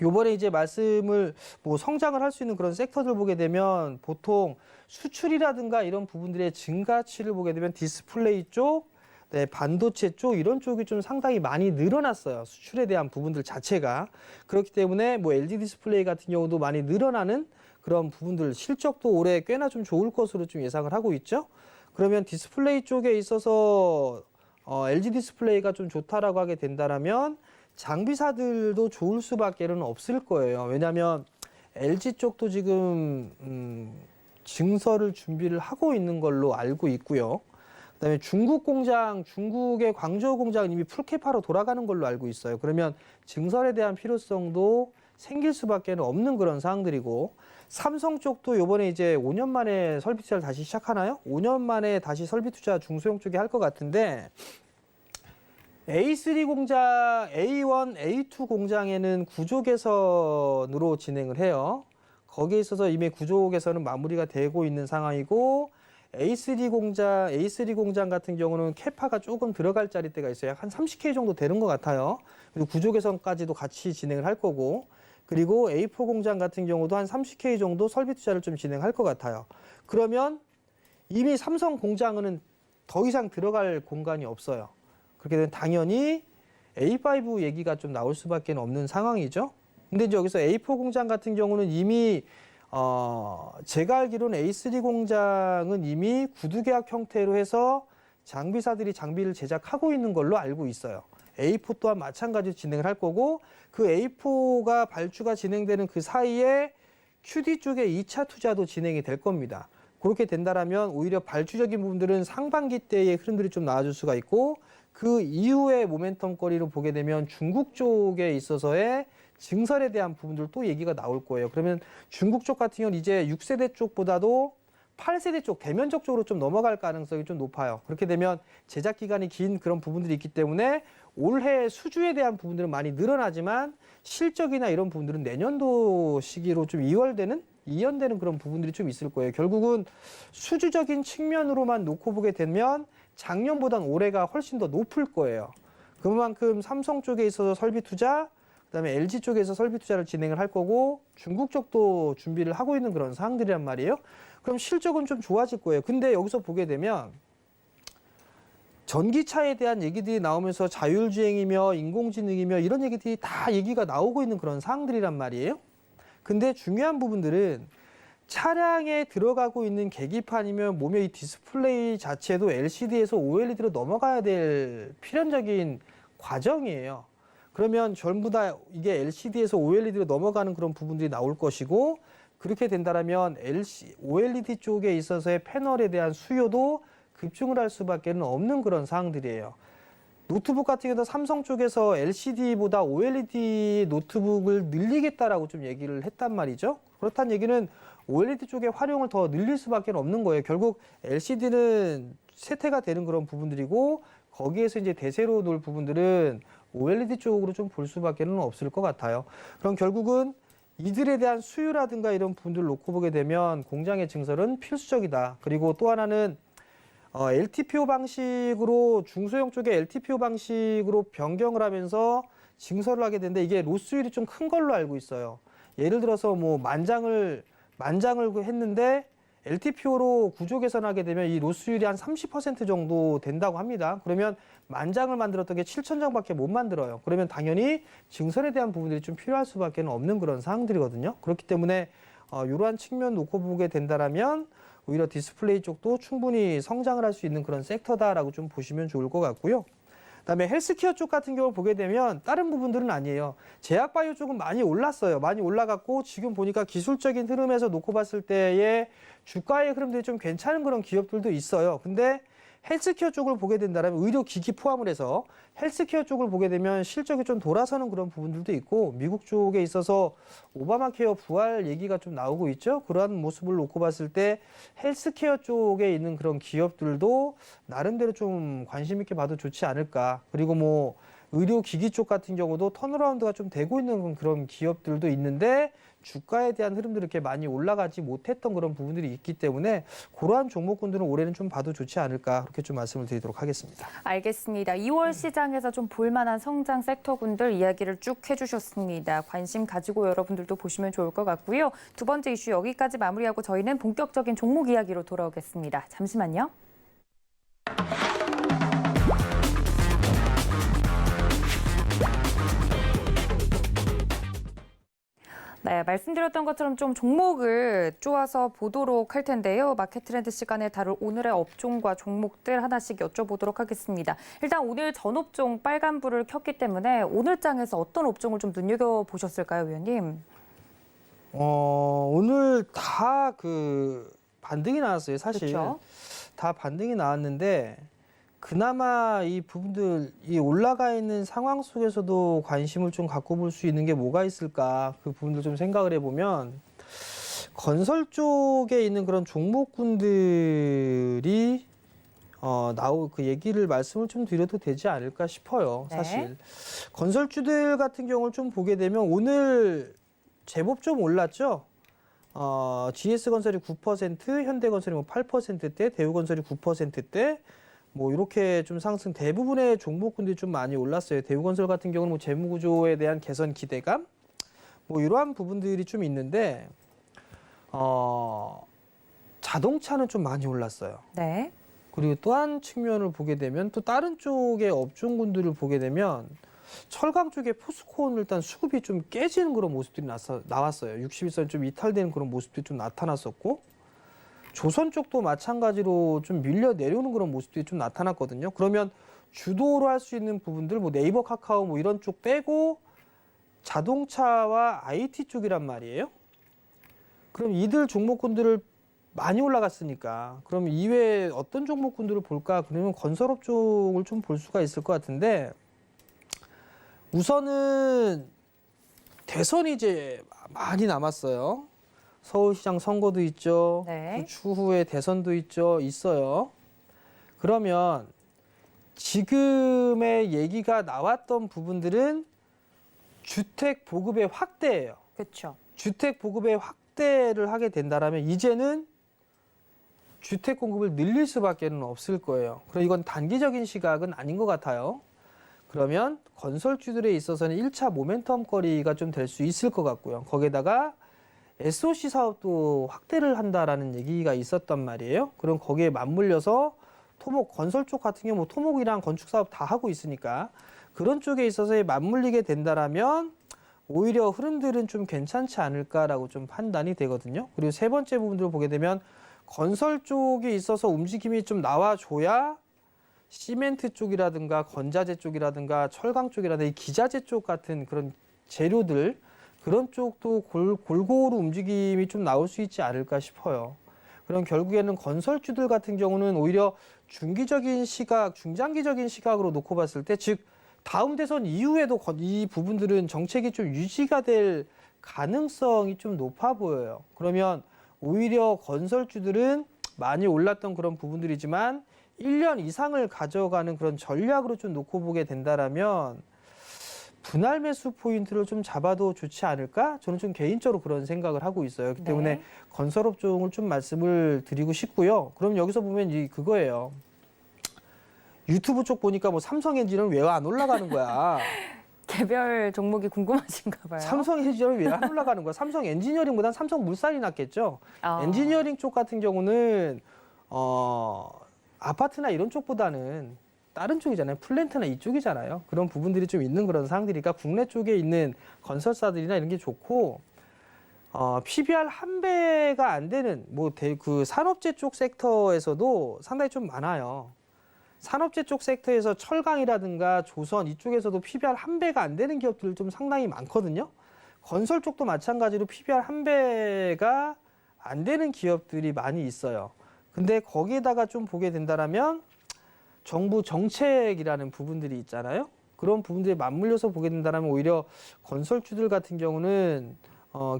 요번에 이제 말씀을 뭐 성장을 할 수 있는 그런 섹터들 보게 되면 보통 수출이라든가 이런 부분들의 증가치를 보게 되면 디스플레이 쪽, 네, 반도체 쪽 이런 쪽이 좀 상당히 많이 늘어났어요. 수출에 대한 부분들 자체가. 그렇기 때문에 뭐 LG 디스플레이 같은 경우도 많이 늘어나는 그런 부분들 실적도 올해 꽤나 좀 좋을 것으로 좀 예상을 하고 있죠. 그러면 디스플레이 쪽에 있어서 LG 디스플레이가 좀 좋다라고 하게 된다라면 장비사들도 좋을 수밖에는 없을 거예요. 왜냐하면 LG 쪽도 지금 증설을 준비를 하고 있는 걸로 알고 있고요. 그다음에 중국 공장, 중국의 광저우 공장은 이미 풀캐파로 돌아가는 걸로 알고 있어요. 그러면 증설에 대한 필요성도 생길 수밖에 없는 그런 상황들이고, 삼성 쪽도 이번에 이제 5년 만에 설비 투자를 다시 시작하나요? 5년 만에 다시 설비 투자 중소형 쪽에 할 것 같은데, A3 공장, A1, A2 공장에는 구조 개선으로 진행을 해요. 거기에 있어서 이미 구조 개선은 마무리가 되고 있는 상황이고, A3 공장 같은 경우는 캐파가 조금 들어갈 자리대가 있어요. 약 한 30K 정도 되는 것 같아요. 그리고 구조 개선까지도 같이 진행을 할 거고, 그리고 A4 공장 같은 경우도 한 30K 정도 설비 투자를 좀 진행할 것 같아요. 그러면 이미 삼성 공장은 더 이상 들어갈 공간이 없어요. 그렇게 되면 당연히 A5 얘기가 좀 나올 수밖에 없는 상황이죠. 근데 이제 여기서 A4 공장 같은 경우는 이미 제가 알기로는 A3 공장은 이미 구두 계약 형태로 해서 장비사들이 장비를 제작하고 있는 걸로 알고 있어요. A4 또한 마찬가지로 진행을 할 거고, 그 A4가 발주가 진행되는 그 사이에 QD 쪽에 2차 투자도 진행이 될 겁니다. 그렇게 된다라면 오히려 발주적인 부분들은 상반기 때의 흐름들이 좀 나아질 수가 있고, 그 이후의 모멘텀 거리로 보게 되면 중국 쪽에 있어서의 증설에 대한 부분들 또 얘기가 나올 거예요. 그러면 중국 쪽 같은 경우는 이제 6세대 쪽보다도 8세대 쪽 대면적 쪽으로 좀 넘어갈 가능성이 좀 높아요. 그렇게 되면 제작 기간이 긴 그런 부분들이 있기 때문에 올해 수주에 대한 부분들은 많이 늘어나지만 실적이나 이런 부분들은 내년도 시기로 좀 이연되는 그런 부분들이 좀 있을 거예요. 결국은 수주적인 측면으로만 놓고 보게 되면 작년보단 올해가 훨씬 더 높을 거예요. 그만큼 삼성 쪽에 있어서 설비 투자, 그다음에 LG 쪽에서 설비 투자를 진행을 할 거고, 중국 쪽도 준비를 하고 있는 그런 상황들이란 말이에요. 그럼 실적은 좀 좋아질 거예요. 근데 여기서 보게 되면 전기차에 대한 얘기들이 나오면서 자율주행이며 인공지능이며 이런 얘기들이 다 얘기가 나오고 있는 그런 상황들이란 말이에요. 근데 중요한 부분들은 차량에 들어가고 있는 계기판이면 뭐며 이 디스플레이 자체도 LCD에서 OLED로 넘어가야 될 필연적인 과정이에요. 그러면 전부 다 이게 LCD에서 OLED로 넘어가는 그런 부분들이 나올 것이고, 그렇게 된다면 OLED 쪽에 있어서의 패널에 대한 수요도 급증을 할 수밖에 없는 그런 상황들이에요. 노트북 같은 경우도 삼성 쪽에서 LCD보다 OLED 노트북을 늘리겠다라고 좀 얘기를 했단 말이죠. 그렇다는 얘기는 OLED 쪽의 활용을 더 늘릴 수밖에 없는 거예요. 결국 LCD는 쇠퇴가 되는 그런 부분들이고, 거기에서 이제 대세로 놓을 부분들은 OLED 쪽으로 좀 볼 수밖에 없을 것 같아요. 그럼 결국은 이들에 대한 수요라든가 이런 부분들을 놓고 보게 되면 공장의 증설은 필수적이다. 그리고 또 하나는 LTPO 방식으로, 중소형 쪽에 LTPO 방식으로 변경을 하면서 증설을 하게 되는데, 이게 로스율이 좀 큰 걸로 알고 있어요. 예를 들어서 뭐 만장을 했는데 LTPO로 구조 개선하게 되면 이 로스율이 한 30% 정도 된다고 합니다. 그러면 만장을 만들었던 게 7,000장밖에 못 만들어요. 그러면 당연히 증설에 대한 부분들이 좀 필요할 수밖에 없는 그런 상황들이거든요. 그렇기 때문에 이러한 측면 놓고 보게 된다라면 오히려 디스플레이 쪽도 충분히 성장을 할 수 있는 그런 섹터다라고 좀 보시면 좋을 것 같고요. 그다음에 헬스케어 쪽 같은 경우 보게 되면 다른 부분들은 아니에요. 제약바이오 쪽은 많이 올랐어요. 많이 올라갔고, 지금 보니까 기술적인 흐름에서 놓고 봤을 때의 주가의 흐름들이 좀 괜찮은 그런 기업들도 있어요. 근데 헬스케어 쪽을 보게 된다면 의료기기 포함을 해서 헬스케어 쪽을 보게 되면 실적이 좀 돌아서는 그런 부분들도 있고 미국 쪽에 있어서 오바마 케어 부활 얘기가 좀 나오고 있죠. 그러한 모습을 놓고 봤을 때 헬스케어 쪽에 있는 그런 기업들도 나름대로 좀 관심 있게 봐도 좋지 않을까. 그리고 뭐 의료기기 쪽 같은 경우도 턴어라운드가 좀 되고 있는 그런 기업들도 있는데 주가에 대한 흐름들이 이렇게 많이 올라가지 못했던 그런 부분들이 있기 때문에 그러한 종목군들은 올해는 좀 봐도 좋지 않을까 그렇게 좀 말씀을 드리도록 하겠습니다. 알겠습니다. 2월 시장에서 좀 볼만한 성장 섹터군들 이야기를 쭉 해주셨습니다. 관심 가지고 여러분들도 보시면 좋을 것 같고요. 두 번째 이슈 여기까지 마무리하고 저희는 본격적인 종목 이야기로 돌아오겠습니다. 잠시만요. 네, 말씀드렸던 것처럼 좀 종목을 쪼아서 보도록 할 텐데요. 마켓 트렌드 시간에 다룰 오늘의 업종과 종목들 하나씩 여쭤보도록 하겠습니다. 일단 오늘 전 업종 빨간불을 켰기 때문에 오늘 장에서 어떤 업종을 좀 눈여겨보셨을까요, 위원님? 오늘 다 그 반등이 나왔어요, 사실. 그렇죠. 다 반등이 나왔는데 그나마 이 부분들 이 올라가 있는 상황 속에서도 관심을 좀 갖고 볼 수 있는 게 뭐가 있을까 그 부분들 좀 생각을 해보면 건설 쪽에 있는 그런 종목군들이 그 얘기를 말씀을 좀 드려도 되지 않을까 싶어요. 네. 사실 건설주들 같은 경우를 좀 보게 되면 오늘 제법 좀 올랐죠. GS건설이 9%, 현대건설이 뭐 8%대, 대우건설이 9%대. 뭐 이렇게 좀 상승 대부분의 종목군들이 좀 많이 올랐어요. 대우건설 같은 경우는 뭐 재무구조에 대한 개선 기대감 뭐 이러한 부분들이 좀 있는데 자동차는 좀 많이 올랐어요. 네. 그리고 또 한 측면을 보게 되면 또 다른 쪽의 업종군들을 보게 되면 철강 쪽에 포스코는 일단 수급이 좀 깨지는 그런 모습들이 나왔어요. 61선 좀 이탈되는 그런 모습들이 좀 나타났었고 조선 쪽도 마찬가지로 좀 밀려 내려오는 그런 모습들이 좀 나타났거든요. 그러면 주도로 할 수 있는 부분들, 뭐 네이버, 카카오 뭐 이런 쪽 빼고 자동차와 IT 쪽이란 말이에요. 그럼 이들 종목군들을 많이 올라갔으니까 그럼 이외에 어떤 종목군들을 볼까? 그러면 건설업 쪽을 좀 볼 수가 있을 것 같은데 우선은 대선이 이제 많이 남았어요. 서울시장 선거도 있죠. 네. 그 추후에 대선도 있어요. 그러면 지금의 얘기가 나왔던 부분들은 주택 보급의 확대예요. 그렇죠. 주택 보급의 확대를 하게 된다면 이제는 주택 공급을 늘릴 수밖에는 없을 거예요. 그럼 이건 단기적인 시각은 아닌 것 같아요. 그러면 건설주들에 있어서는 1차 모멘텀 거리가 좀 될 수 있을 것 같고요. 거기에다가 SOC 사업도 확대를 한다라는 얘기가 있었단 말이에요. 그럼 거기에 맞물려서 토목, 건설 쪽 같은 경우 뭐 토목이랑 건축 사업 다 하고 있으니까 그런 쪽에 있어서 맞물리게 된다라면 오히려 흐름들은 좀 괜찮지 않을까라고 좀 판단이 되거든요. 그리고 세 번째 부분들을 보게 되면 건설 쪽에 있어서 움직임이 좀 나와줘야 시멘트 쪽이라든가 건자재 쪽이라든가 철강 쪽이라든가 이 기자재 쪽 같은 그런 재료들 그런 쪽도 골고루 움직임이 좀 나올 수 있지 않을까 싶어요. 그럼 결국에는 건설주들 같은 경우는 오히려 중기적인 시각, 중장기적인 시각으로 놓고 봤을 때, 즉 다음 대선 이후에도 이 부분들은 정책이 좀 유지가 될 가능성이 좀 높아 보여요. 그러면 오히려 건설주들은 많이 올랐던 그런 부분들이지만 1년 이상을 가져가는 그런 전략으로 좀 놓고 보게 된다라면 분할 매수 포인트를 좀 잡아도 좋지 않을까? 저는 좀 개인적으로 그런 생각을 하고 있어요. 그렇기 때문에 네. 건설업종을 좀 말씀을 드리고 싶고요. 그럼 여기서 보면 그거예요. 유튜브 쪽 보니까 뭐 삼성엔진은 왜 안 올라가는 거야? 개별 종목이 궁금하신가 봐요. 삼성엔진은 왜 안 올라가는 거야? 삼성 엔지니어링보단 삼성물산이 낫겠죠? 아. 엔지니어링 쪽 같은 경우는 아파트나 이런 쪽보다는 다른 쪽이잖아요. 플랜트나 이쪽이잖아요. 그런 부분들이 좀 있는 그런 상황들이니까 국내 쪽에 있는 건설사들이나 이런 게 좋고 PBR 한 배가 안 되는 그 산업재 쪽 섹터에서도 상당히 좀 많아요. 산업재 쪽 섹터에서 철강이라든가 조선 이쪽에서도 PBR 한 배가 안 되는 기업들 좀 상당히 많거든요. 건설 쪽도 마찬가지로 PBR 한 배가 안 되는 기업들이 많이 있어요. 근데 거기에다가 좀 보게 된다라면 정부 정책이라는 부분들이 있잖아요. 그런 부분들에 맞물려서 보게 된다면 오히려 건설주들 같은 경우는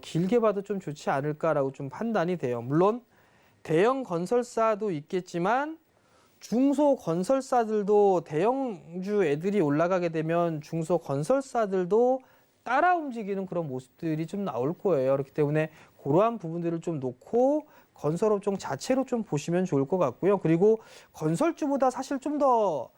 길게 봐도 좀 좋지 않을까라고 좀 판단이 돼요. 물론 대형 건설사도 있겠지만 중소 건설사들도 대형주 애들이 올라가게 되면 중소 건설사들도 따라 움직이는 그런 모습들이 좀 나올 거예요. 그렇기 때문에 그러한 부분들을 좀 놓고 건설업종 자체로 좀 보시면 좋을 것 같고요. 그리고 건설주보다 사실 좀 더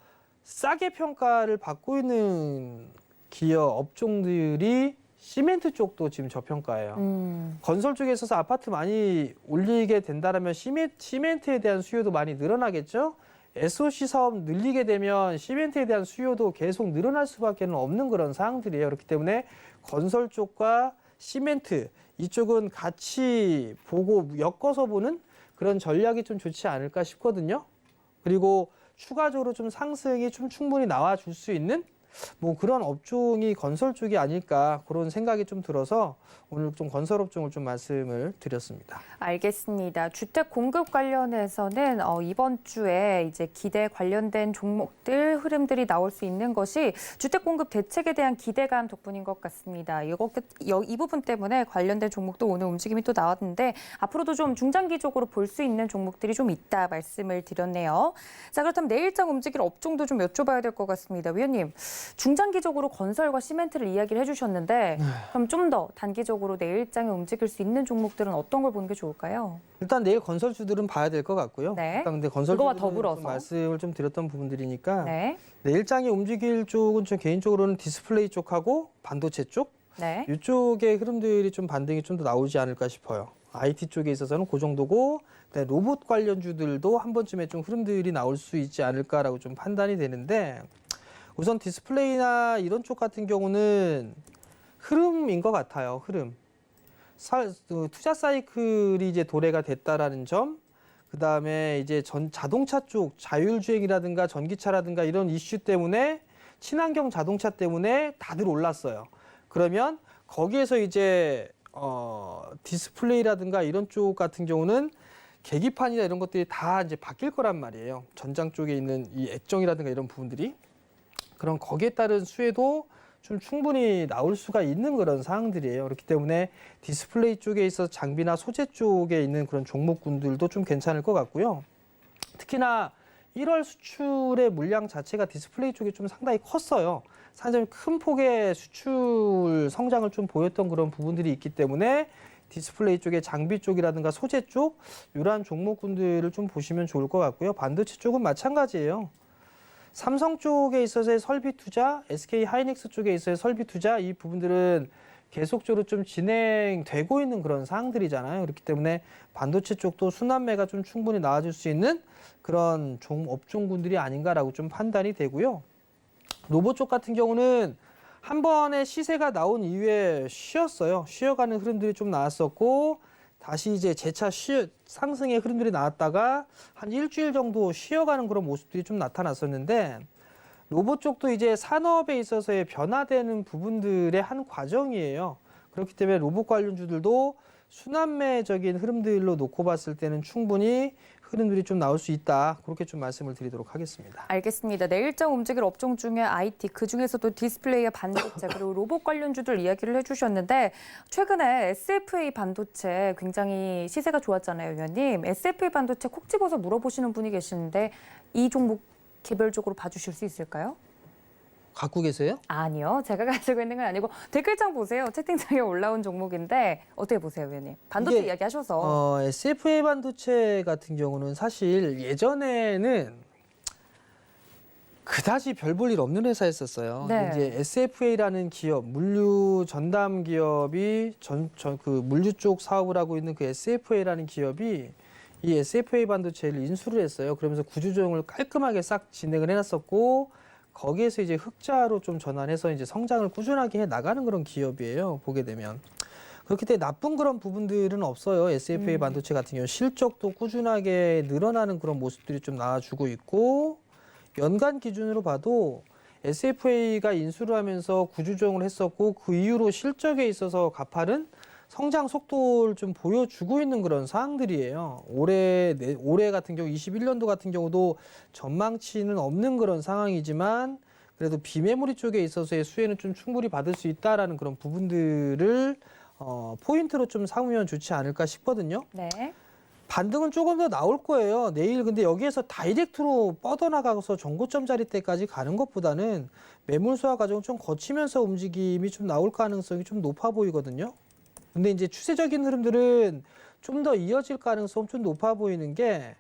싸게 평가를 받고 있는 기업 업종들이 시멘트 쪽도 지금 저평가예요. 건설 쪽에 있어서 아파트 많이 올리게 된다면 시멘트에 대한 수요도 많이 늘어나겠죠. SOC 사업 늘리게 되면 시멘트에 대한 수요도 계속 늘어날 수밖에 없는 그런 상황들이에요. 그렇기 때문에 건설 쪽과 시멘트 이쪽은 같이 보고 엮어서 보는 그런 전략이 좀 좋지 않을까 싶거든요. 그리고 추가적으로 좀 상승이 좀 충분히 나와줄 수 있는 뭐 그런 업종이 건설 쪽이 아닐까 그런 생각이 좀 들어서 오늘 좀 건설 업종을 좀 말씀을 드렸습니다. 알겠습니다. 주택 공급 관련해서는 이번 주에 이제 기대 관련된 종목들 흐름들이 나올 수 있는 것이 주택 공급 대책에 대한 기대감 덕분인 것 같습니다. 이 부분 때문에 관련된 종목도 오늘 움직임이 또 나왔는데 앞으로도 좀 중장기적으로 볼 수 있는 종목들이 좀 있다 말씀을 드렸네요. 자, 그렇다면 내일장 움직일 업종도 좀 여쭤봐야 될 것 같습니다. 위원님, 중장기적으로 건설과 시멘트를 이야기를 해주셨는데 그럼 좀 더 단기적으로 내일장에 움직일 수 있는 종목들은 어떤 걸 보는 게 좋을까요? 일단 내일 건설주들은 봐야 될 것 같고요. 네. 일단 근데 그거와 건설주들은 더불어서. 좀 말씀을 좀 드렸던 부분들이니까 네. 내일장에 움직일 쪽은 좀 개인적으로는 디스플레이 쪽하고 반도체 쪽 네. 이쪽의 흐름들이 좀 반등이 좀 더 나오지 않을까 싶어요. IT 쪽에 있어서는 그 정도고 로봇 관련주들도 한 번쯤에 좀 흐름들이 나올 수 있지 않을까라고 좀 판단이 되는데 우선 디스플레이나 이런 쪽 같은 경우는 흐름인 것 같아요. 흐름. 투자 사이클이 이제 도래가 됐다라는 점, 그 다음에 이제 자동차 쪽 자율주행이라든가 전기차라든가 이런 이슈 때문에 친환경 자동차 때문에 다들 올랐어요. 그러면 거기에서 이제 디스플레이라든가 이런 쪽 같은 경우는 계기판이나 이런 것들이 다 이제 바뀔 거란 말이에요. 전장 쪽에 있는 이 액정이라든가 이런 부분들이. 그럼 거기에 따른 수혜도 좀 충분히 나올 수가 있는 그런 상황들이에요. 그렇기 때문에 디스플레이 쪽에 있어서 장비나 소재 쪽에 있는 그런 종목군들도 좀 괜찮을 것 같고요. 특히나 1월 수출의 물량 자체가 디스플레이 쪽이 좀 상당히 컸어요. 상당히 큰 폭의 수출 성장을 좀 보였던 그런 부분들이 있기 때문에 디스플레이 쪽의 장비 쪽이라든가 소재 쪽 이러한 종목군들을 좀 보시면 좋을 것 같고요. 반도체 쪽은 마찬가지예요. 삼성 쪽에 있어서의 설비 투자, SK 하이닉스 쪽에 있어서의 설비 투자 이 부분들은 계속적으로 좀 진행되고 있는 그런 사항들이잖아요. 그렇기 때문에 반도체 쪽도 순환매가 좀 충분히 나와줄 수 있는 그런 업종군들이 아닌가라고 좀 판단이 되고요. 로봇 쪽 같은 경우는 한 번에 시세가 나온 이후에 쉬었어요. 쉬어가는 흐름들이 좀 나왔었고 다시 이제 재차 상승의 흐름들이 나왔다가 한 일주일 정도 쉬어가는 그런 모습들이 좀 나타났었는데 로봇 쪽도 이제 산업에 있어서의 변화되는 부분들의 한 과정이에요. 그렇기 때문에 로봇 관련주들도 순환매적인 흐름들로 놓고 봤을 때는 충분히 흐름들이 좀 나올 수 있다. 그렇게 좀 말씀을 드리도록 하겠습니다. 알겠습니다. 내일장 움직일 업종 중에 IT, 그중에서도 디스플레이와 반도체 그리고 로봇 관련주들 이야기를 해주셨는데 최근에 SFA 반도체 굉장히 시세가 좋았잖아요, 위원님. SFA 반도체 콕 집어서 물어보시는 분이 계시는데 이 종목 개별적으로 봐주실 수 있을까요? 갖고 계세요? 아니요. 제가 가지고 있는 건 아니고 댓글창 보세요. 채팅창에 올라온 종목인데 어떻게 보세요, 위원님? 반도체 이게, 이야기하셔서. SFA 반도체 같은 경우는 사실 예전에는 그다지 별 볼 일 없는 회사였었어요. 네. 이제 SFA라는 기업, 물류 전담 기업이 그 물류 쪽 사업을 하고 있는 그 SFA라는 기업이 이 SFA 반도체를 인수를 했어요. 그러면서 구조조정을 깔끔하게 싹 진행을 해놨었고 거기에서 이제 흑자로 좀 전환해서 이제 성장을 꾸준하게 해 나가는 그런 기업이에요. 보게 되면. 그렇기 때문에 나쁜 그런 부분들은 없어요. SFA 반도체 같은 경우 실적도 꾸준하게 늘어나는 그런 모습들이 좀 나와주고 있고 연간 기준으로 봐도 SFA가 인수를 하면서 구조조정을 했었고 그 이후로 실적에 있어서 가파른 성장 속도를 좀 보여주고 있는 그런 사항들이에요. 올해 같은 경우 21년도 같은 경우도 전망치는 없는 그런 상황이지만 그래도 비메모리 쪽에 있어서의 수혜는 좀 충분히 받을 수 있다라는 그런 부분들을 포인트로 좀 삼으면 좋지 않을까 싶거든요. 네. 반등은 조금 더 나올 거예요. 내일 근데 여기에서 다이렉트로 뻗어나가서 정고점 자리대까지 가는 것보다는 매물 소화 과정을 좀 거치면서 움직임이 좀 나올 가능성이 좀 높아 보이거든요. 근데 이제 추세적인 흐름들은 좀 더 이어질 가능성 좀 높아 보이는 게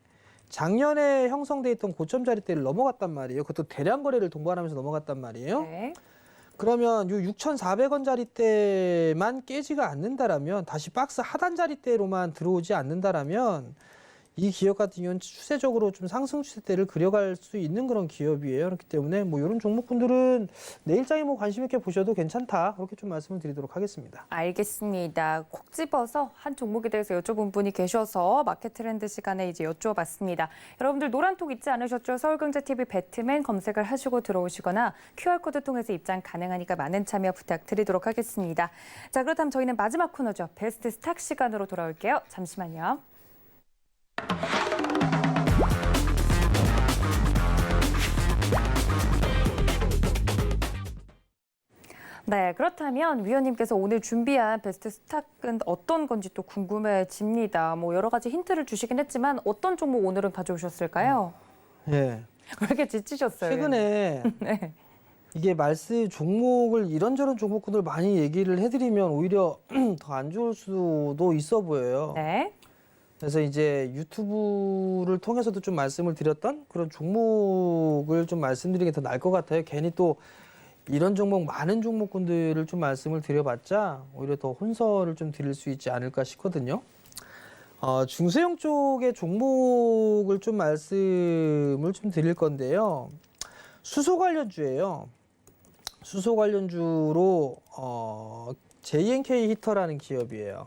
작년에 형성돼 있던 고점 자리대를 넘어갔단 말이에요. 그것도 대량 거래를 동반하면서 넘어갔단 말이에요. 네. 그러면 요 6,400원 자리대만 깨지가 않는다라면 다시 박스 하단 자리대로만 들어오지 않는다라면 이 기업 같은 경우는 추세적으로 좀 상승 추세대를 그려갈 수 있는 그런 기업이에요. 그렇기 때문에 뭐 이런 종목군들은 내일장에 뭐 관심 있게 보셔도 괜찮다. 그렇게 좀 말씀을 드리도록 하겠습니다. 알겠습니다. 콕 집어서 한 종목에 대해서 여쭤본 분이 계셔서 마켓 트렌드 시간에 이제 여쭤봤습니다. 여러분들 노란톡 잊지 않으셨죠? 서울경제TV 배트맨 검색을 하시고 들어오시거나 QR코드 통해서 입장 가능하니까 많은 참여 부탁드리도록 하겠습니다. 자, 그렇다면 저희는 마지막 코너죠. 베스트 스탁 시간으로 돌아올게요. 잠시만요. 네, 그렇다면 위원님께서 오늘 준비한 베스트 스탁은 어떤 건지 또 궁금해집니다. 뭐 여러 가지 힌트를 주시긴 했지만 어떤 종목 오늘은 가져오셨을까요? 예. 왜 이렇게 지치셨어요? 최근에 네. 이게 종목을 이런저런 종목군들 많이 얘기를 해드리면 오히려 더 안 좋을 수도 있어 보여요. 네. 그래서 이제 유튜브를 통해서도 좀 말씀을 드렸던 그런 종목을 좀 말씀드리는 게 더 나을 것 같아요. 괜히 또 이런 종목, 많은 종목군들을 좀 말씀을 드려봤자 오히려 더 혼선을 좀 드릴 수 있지 않을까 싶거든요. 중소형 쪽의 종목을 좀 말씀을 좀 드릴 건데요. 수소 관련주예요. 수소 관련주로 JNK 히터라는 기업이에요.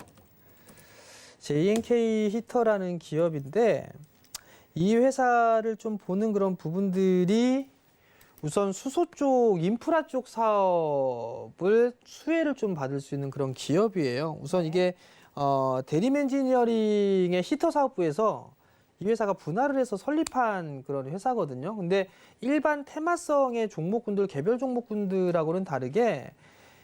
JNK 히터라는 기업인데 이 회사를 좀 보는 그런 부분들이 우선 수소 쪽, 인프라 쪽 사업을 수혜를 좀 받을 수 있는 그런 기업이에요. 우선 이게 대림 엔지니어링의 히터 사업부에서 이 회사가 분할을 해서 설립한 그런 회사거든요. 근데 일반 테마성의 종목군들, 개별 종목군들하고는 다르게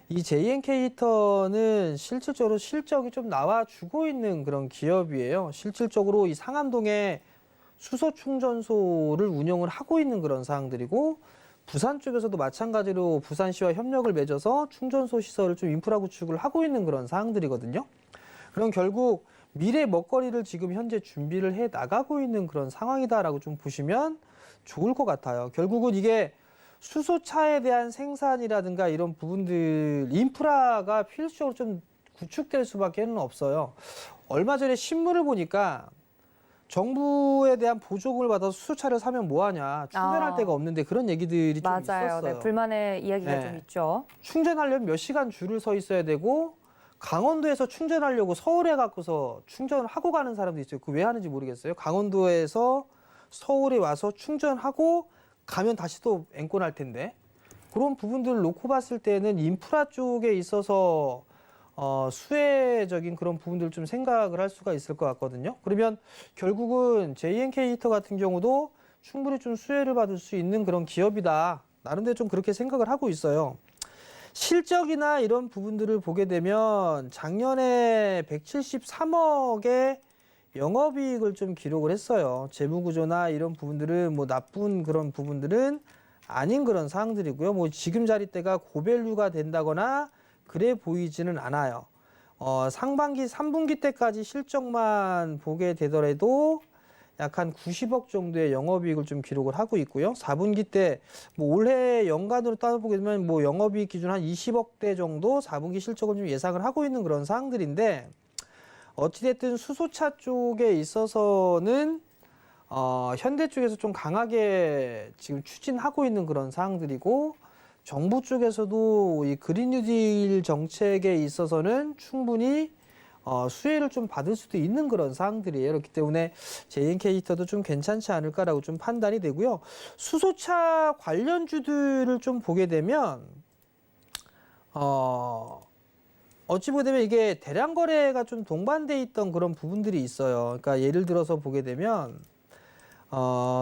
이 JNK 히터는 실질적으로 실적이 좀 나와주고 있는 그런 기업이에요. 실질적으로 이 상암동에 수소 충전소를 운영을 하고 있는 그런 사항들이고 부산 쪽에서도 마찬가지로 부산시와 협력을 맺어서 충전소 시설을 좀 인프라 구축을 하고 있는 그런 사항들이거든요. 그럼 결국 미래 먹거리를 지금 현재 준비를 해 나가고 있는 그런 상황이다라고 좀 보시면 좋을 것 같아요. 결국은 이게 수소차에 대한 생산이라든가 이런 부분들, 인프라가 필수적으로 좀 구축될 수밖에 없어요. 얼마 전에 신문을 보니까 정부에 대한 보조금을 받아서 수소차를 사면 뭐하냐, 충전할 데가 없는데 그런 얘기들이 좀 맞아요. 있었어요. 네, 불만의 이야기가 네. 좀 있죠. 충전하려면 몇 시간 줄을 서 있어야 되고 강원도에서 충전하려고 서울에 갖고서 충전을 하고 가는 사람도 있어요. 그 왜 하는지 모르겠어요. 강원도에서 서울에 와서 충전하고 가면 다시 또 앵꼬날 텐데 그런 부분들을 놓고 봤을 때는 인프라 쪽에 있어서 수혜적인 그런 부분들을 좀 생각을 할 수가 있을 것 같거든요. 그러면 결국은 JNK 히터 같은 경우도 충분히 좀 수혜를 받을 수 있는 그런 기업이다. 나름대로 좀 그렇게 생각을 하고 있어요. 실적이나 이런 부분들을 보게 되면 작년에 173억의 영업이익을 좀 기록을 했어요. 재무구조나 이런 부분들은 뭐 나쁜 그런 부분들은 아닌 그런 사항들이고요. 뭐 지금 자리대가 고밸류가 된다거나 그래 보이지는 않아요. 상반기 3분기 때까지 실적만 보게 되더라도 약 한 90억 정도의 영업이익을 좀 기록을 하고 있고요. 4분기 때 뭐 올해 연간으로 따져보게 되면 뭐 영업이익 기준 한 20억대 정도 4분기 실적을 좀 예상을 하고 있는 그런 사항들인데 어찌됐든 수소차 쪽에 있어서는 현대 쪽에서 좀 강하게 지금 추진하고 있는 그런 사항들이고 정부 쪽에서도 이 그린 뉴딜 정책에 있어서는 충분히 수혜를 좀 받을 수도 있는 그런 사항들이에요. 그렇기 때문에 JNK 히터도 좀 괜찮지 않을까라고 좀 판단이 되고요. 수소차 관련주들을 좀 보게 되면 어찌 보면 이게 대량 거래가 좀 동반돼 있던 그런 부분들이 있어요. 그러니까 예를 들어서 보게 되면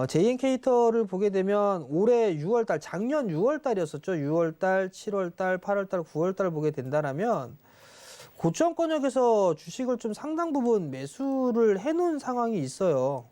JNK터를 보게 되면 올해 6월달, 작년 6월달이었었죠. 6월달, 7월달, 8월달, 9월달 보게 된다라면 고점권역에서 주식을 좀 상당 부분 매수를 해놓은 상황이 있어요.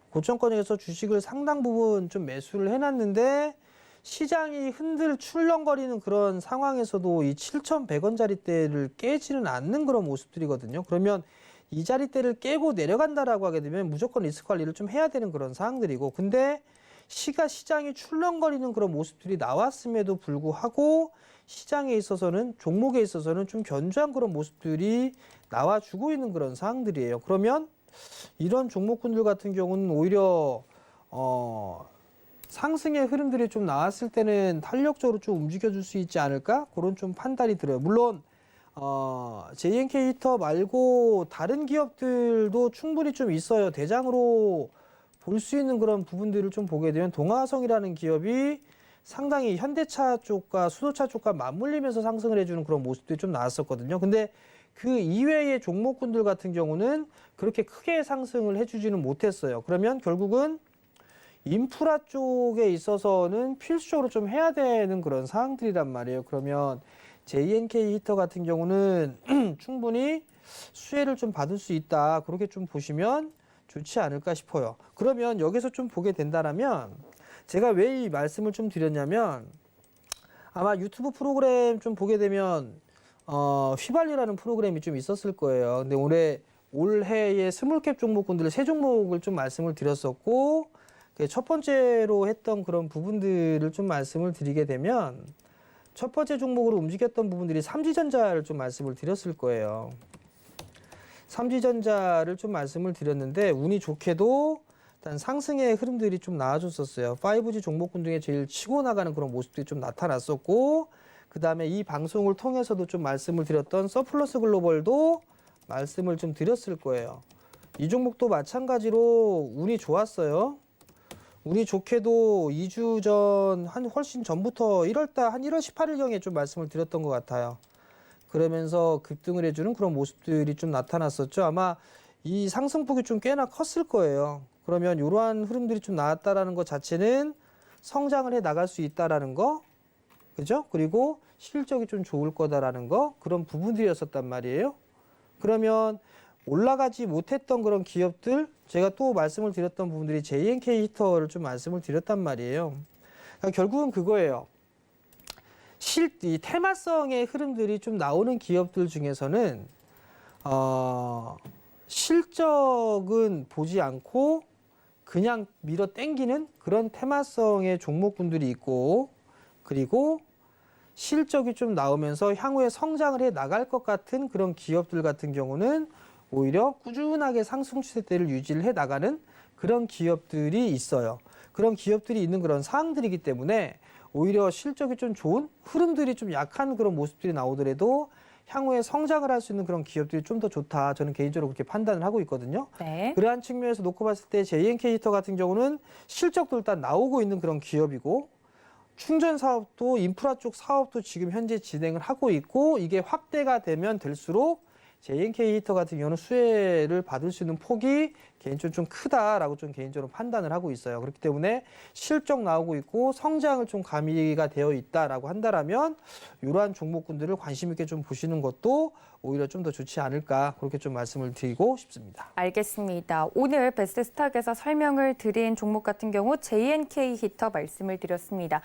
고점권역에서 주식을 상당 부분 좀 매수를 해놨는데 시장이 흔들 출렁거리는 그런 상황에서도 이 7,100원짜리대를 깨지는 않는 그런 모습들이거든요. 그러면 이 자리대를 깨고 내려간다라고 하게 되면 무조건 리스크 관리를 좀 해야 되는 그런 상황들이고, 근데 시장이 출렁거리는 그런 모습들이 나왔음에도 불구하고 시장에 있어서는, 종목에 있어서는 좀 견조한 그런 모습들이 나와주고 있는 그런 상황들이에요. 그러면 이런 종목군들 같은 경우는 오히려 상승의 흐름들이 좀 나왔을 때는 탄력적으로 좀 움직여줄 수 있지 않을까? 그런 좀 판단이 들어요. 물론 JNK 히터 말고 다른 기업들도 충분히 좀 있어요. 대장으로 볼 수 있는 그런 부분들을 좀 보게 되면 동아성이라는 기업이 상당히 현대차 쪽과 수소차 쪽과 맞물리면서 상승을 해주는 그런 모습들이 좀 나왔었거든요. 근데 그 이외의 종목군들 같은 경우는 그렇게 크게 상승을 해주지는 못했어요. 그러면 결국은 인프라 쪽에 있어서는 필수적으로 좀 해야 되는 그런 상황들이란 말이에요. 그러면 JNK 히터 같은 경우는 충분히 수혜를 좀 받을 수 있다. 그렇게 좀 보시면 좋지 않을까 싶어요. 그러면 여기서 좀 보게 된다면 제가 왜 이 말씀을 좀 드렸냐면 아마 유튜브 프로그램 좀 보게 되면 휘발유라는 프로그램이 좀 있었을 거예요. 근데 올해의 스몰캡 종목군들 세 종목을 좀 말씀을 드렸었고, 첫 번째로 했던 그런 부분들을 좀 말씀을 드리게 되면 첫 번째 종목으로 움직였던 부분들이 삼지전자를 좀 말씀을 드렸을 거예요. 삼지전자를 좀 말씀을 드렸는데 운이 좋게도 일단 상승의 흐름들이 좀 나와줬었어요. 5G 종목군 중에 제일 치고 나가는 그런 모습들이 좀 나타났었고, 그 다음에 이 방송을 통해서도 좀 말씀을 드렸던 서플러스 글로벌도 말씀을 좀 드렸을 거예요. 이 종목도 마찬가지로 운이 좋았어요. 운이 좋게도 2주 전, 훨씬 전부터 1월달, 한 1월 18일경에 좀 말씀을 드렸던 것 같아요. 그러면서 급등을 해주는 그런 모습들이 좀 나타났었죠. 아마 이 상승폭이 좀 꽤나 컸을 거예요. 그러면 이러한 흐름들이 좀 나왔다라는 것 자체는 성장을 해 나갈 수 있다라는 거, 그죠? 그리고 실적이 좀 좋을 거다라는 거, 그런 부분들이었었단 말이에요. 그러면 올라가지 못했던 그런 기업들, 제가 또 말씀을 드렸던 부분들이 JNK 히터를 좀 말씀을 드렸단 말이에요. 그러니까 결국은 그거예요. 이 테마성의 흐름들이 좀 나오는 기업들 중에서는 실적은 보지 않고 그냥 밀어 땡기는 그런 테마성의 종목군들이 있고, 그리고 실적이 좀 나오면서 향후에 성장을 해 나갈 것 같은 그런 기업들 같은 경우는 오히려 꾸준하게 상승 추세대를 유지를 해 나가는 그런 기업들이 있어요. 그런 기업들이 있는 그런 상황들이기 때문에 오히려 실적이 좀 좋은 흐름들이 좀 약한 그런 모습들이 나오더라도 향후에 성장을 할 수 있는 그런 기업들이 좀 더 좋다. 저는 개인적으로 그렇게 판단을 하고 있거든요. 네. 그러한 측면에서 놓고 봤을 때 JNK 히터 같은 경우는 실적도 일단 나오고 있는 그런 기업이고, 충전 사업도 인프라 쪽 사업도 지금 현재 진행을 하고 있고, 이게 확대가 되면 될수록 JNK 히터 같은 경우는 수혜를 받을 수 있는 폭이 개인적으로 좀 크다라고 좀 개인적으로 판단을 하고 있어요. 그렇기 때문에 실적 나오고 있고 성장을 좀 가미가 되어 있다라고 한다라면 이러한 종목군들을 관심 있게 좀 보시는 것도 오히려 좀 더 좋지 않을까, 그렇게 좀 말씀을 드리고 싶습니다. 알겠습니다. 오늘 베스트 스탁에서 설명을 드린 종목 같은 경우 JNK 히터 말씀을 드렸습니다.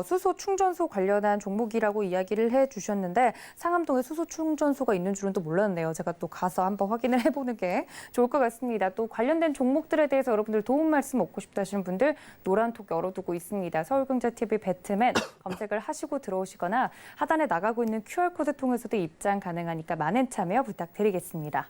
수소 충전소 관련한 종목이라고 이야기를 해주셨는데 상암동에 수소 충전소가 있는 줄은 또 몰랐네요. 제가 또 가서 한번 확인을 해보는 게 좋을 것 같습니다. 또 관련된 종목들에 대해서 여러분들 도움 말씀 얻고 싶다 하시는 분들 노란톡 열어두고 있습니다. 서울경제TV 배트맨 검색을 하시고 들어오시거나 하단에 나가고 있는 QR코드 통해서도 입장 가능하니까 많은 참여 부탁드리겠습니다.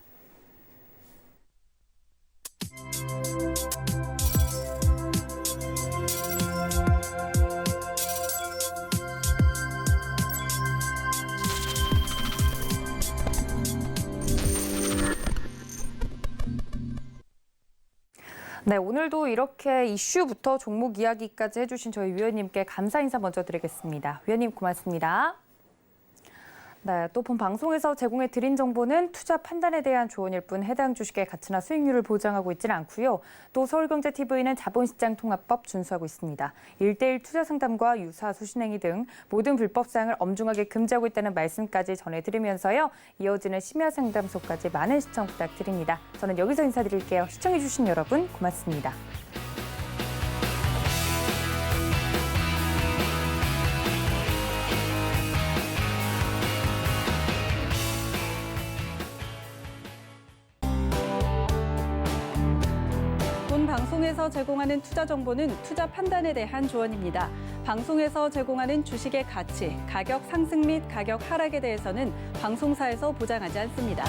네, 오늘도 이렇게 이슈부터 종목 이야기까지 해주신 저희 위원님께 감사 인사 먼저 드리겠습니다. 위원님 고맙습니다. 네, 또 본 방송에서 제공해 드린 정보는 투자 판단에 대한 조언일 뿐 해당 주식의 가치나 수익률을 보장하고 있지는 않고요. 또 서울경제TV는 자본시장통합법 준수하고 있습니다. 1:1 투자 상담과 유사 수신행위 등 모든 불법 사항을 엄중하게 금지하고 있다는 말씀까지 전해드리면서요. 이어지는 심야상담소까지 많은 시청 부탁드립니다. 저는 여기서 인사드릴게요. 시청해주신 여러분 고맙습니다. 본 방송에서 제공하는 투자 정보는 투자 판단에 대한 조언입니다. 방송에서 제공하는 주식의 가치, 가격 상승 및 가격 하락에 대해서는 방송사에서 보장하지 않습니다.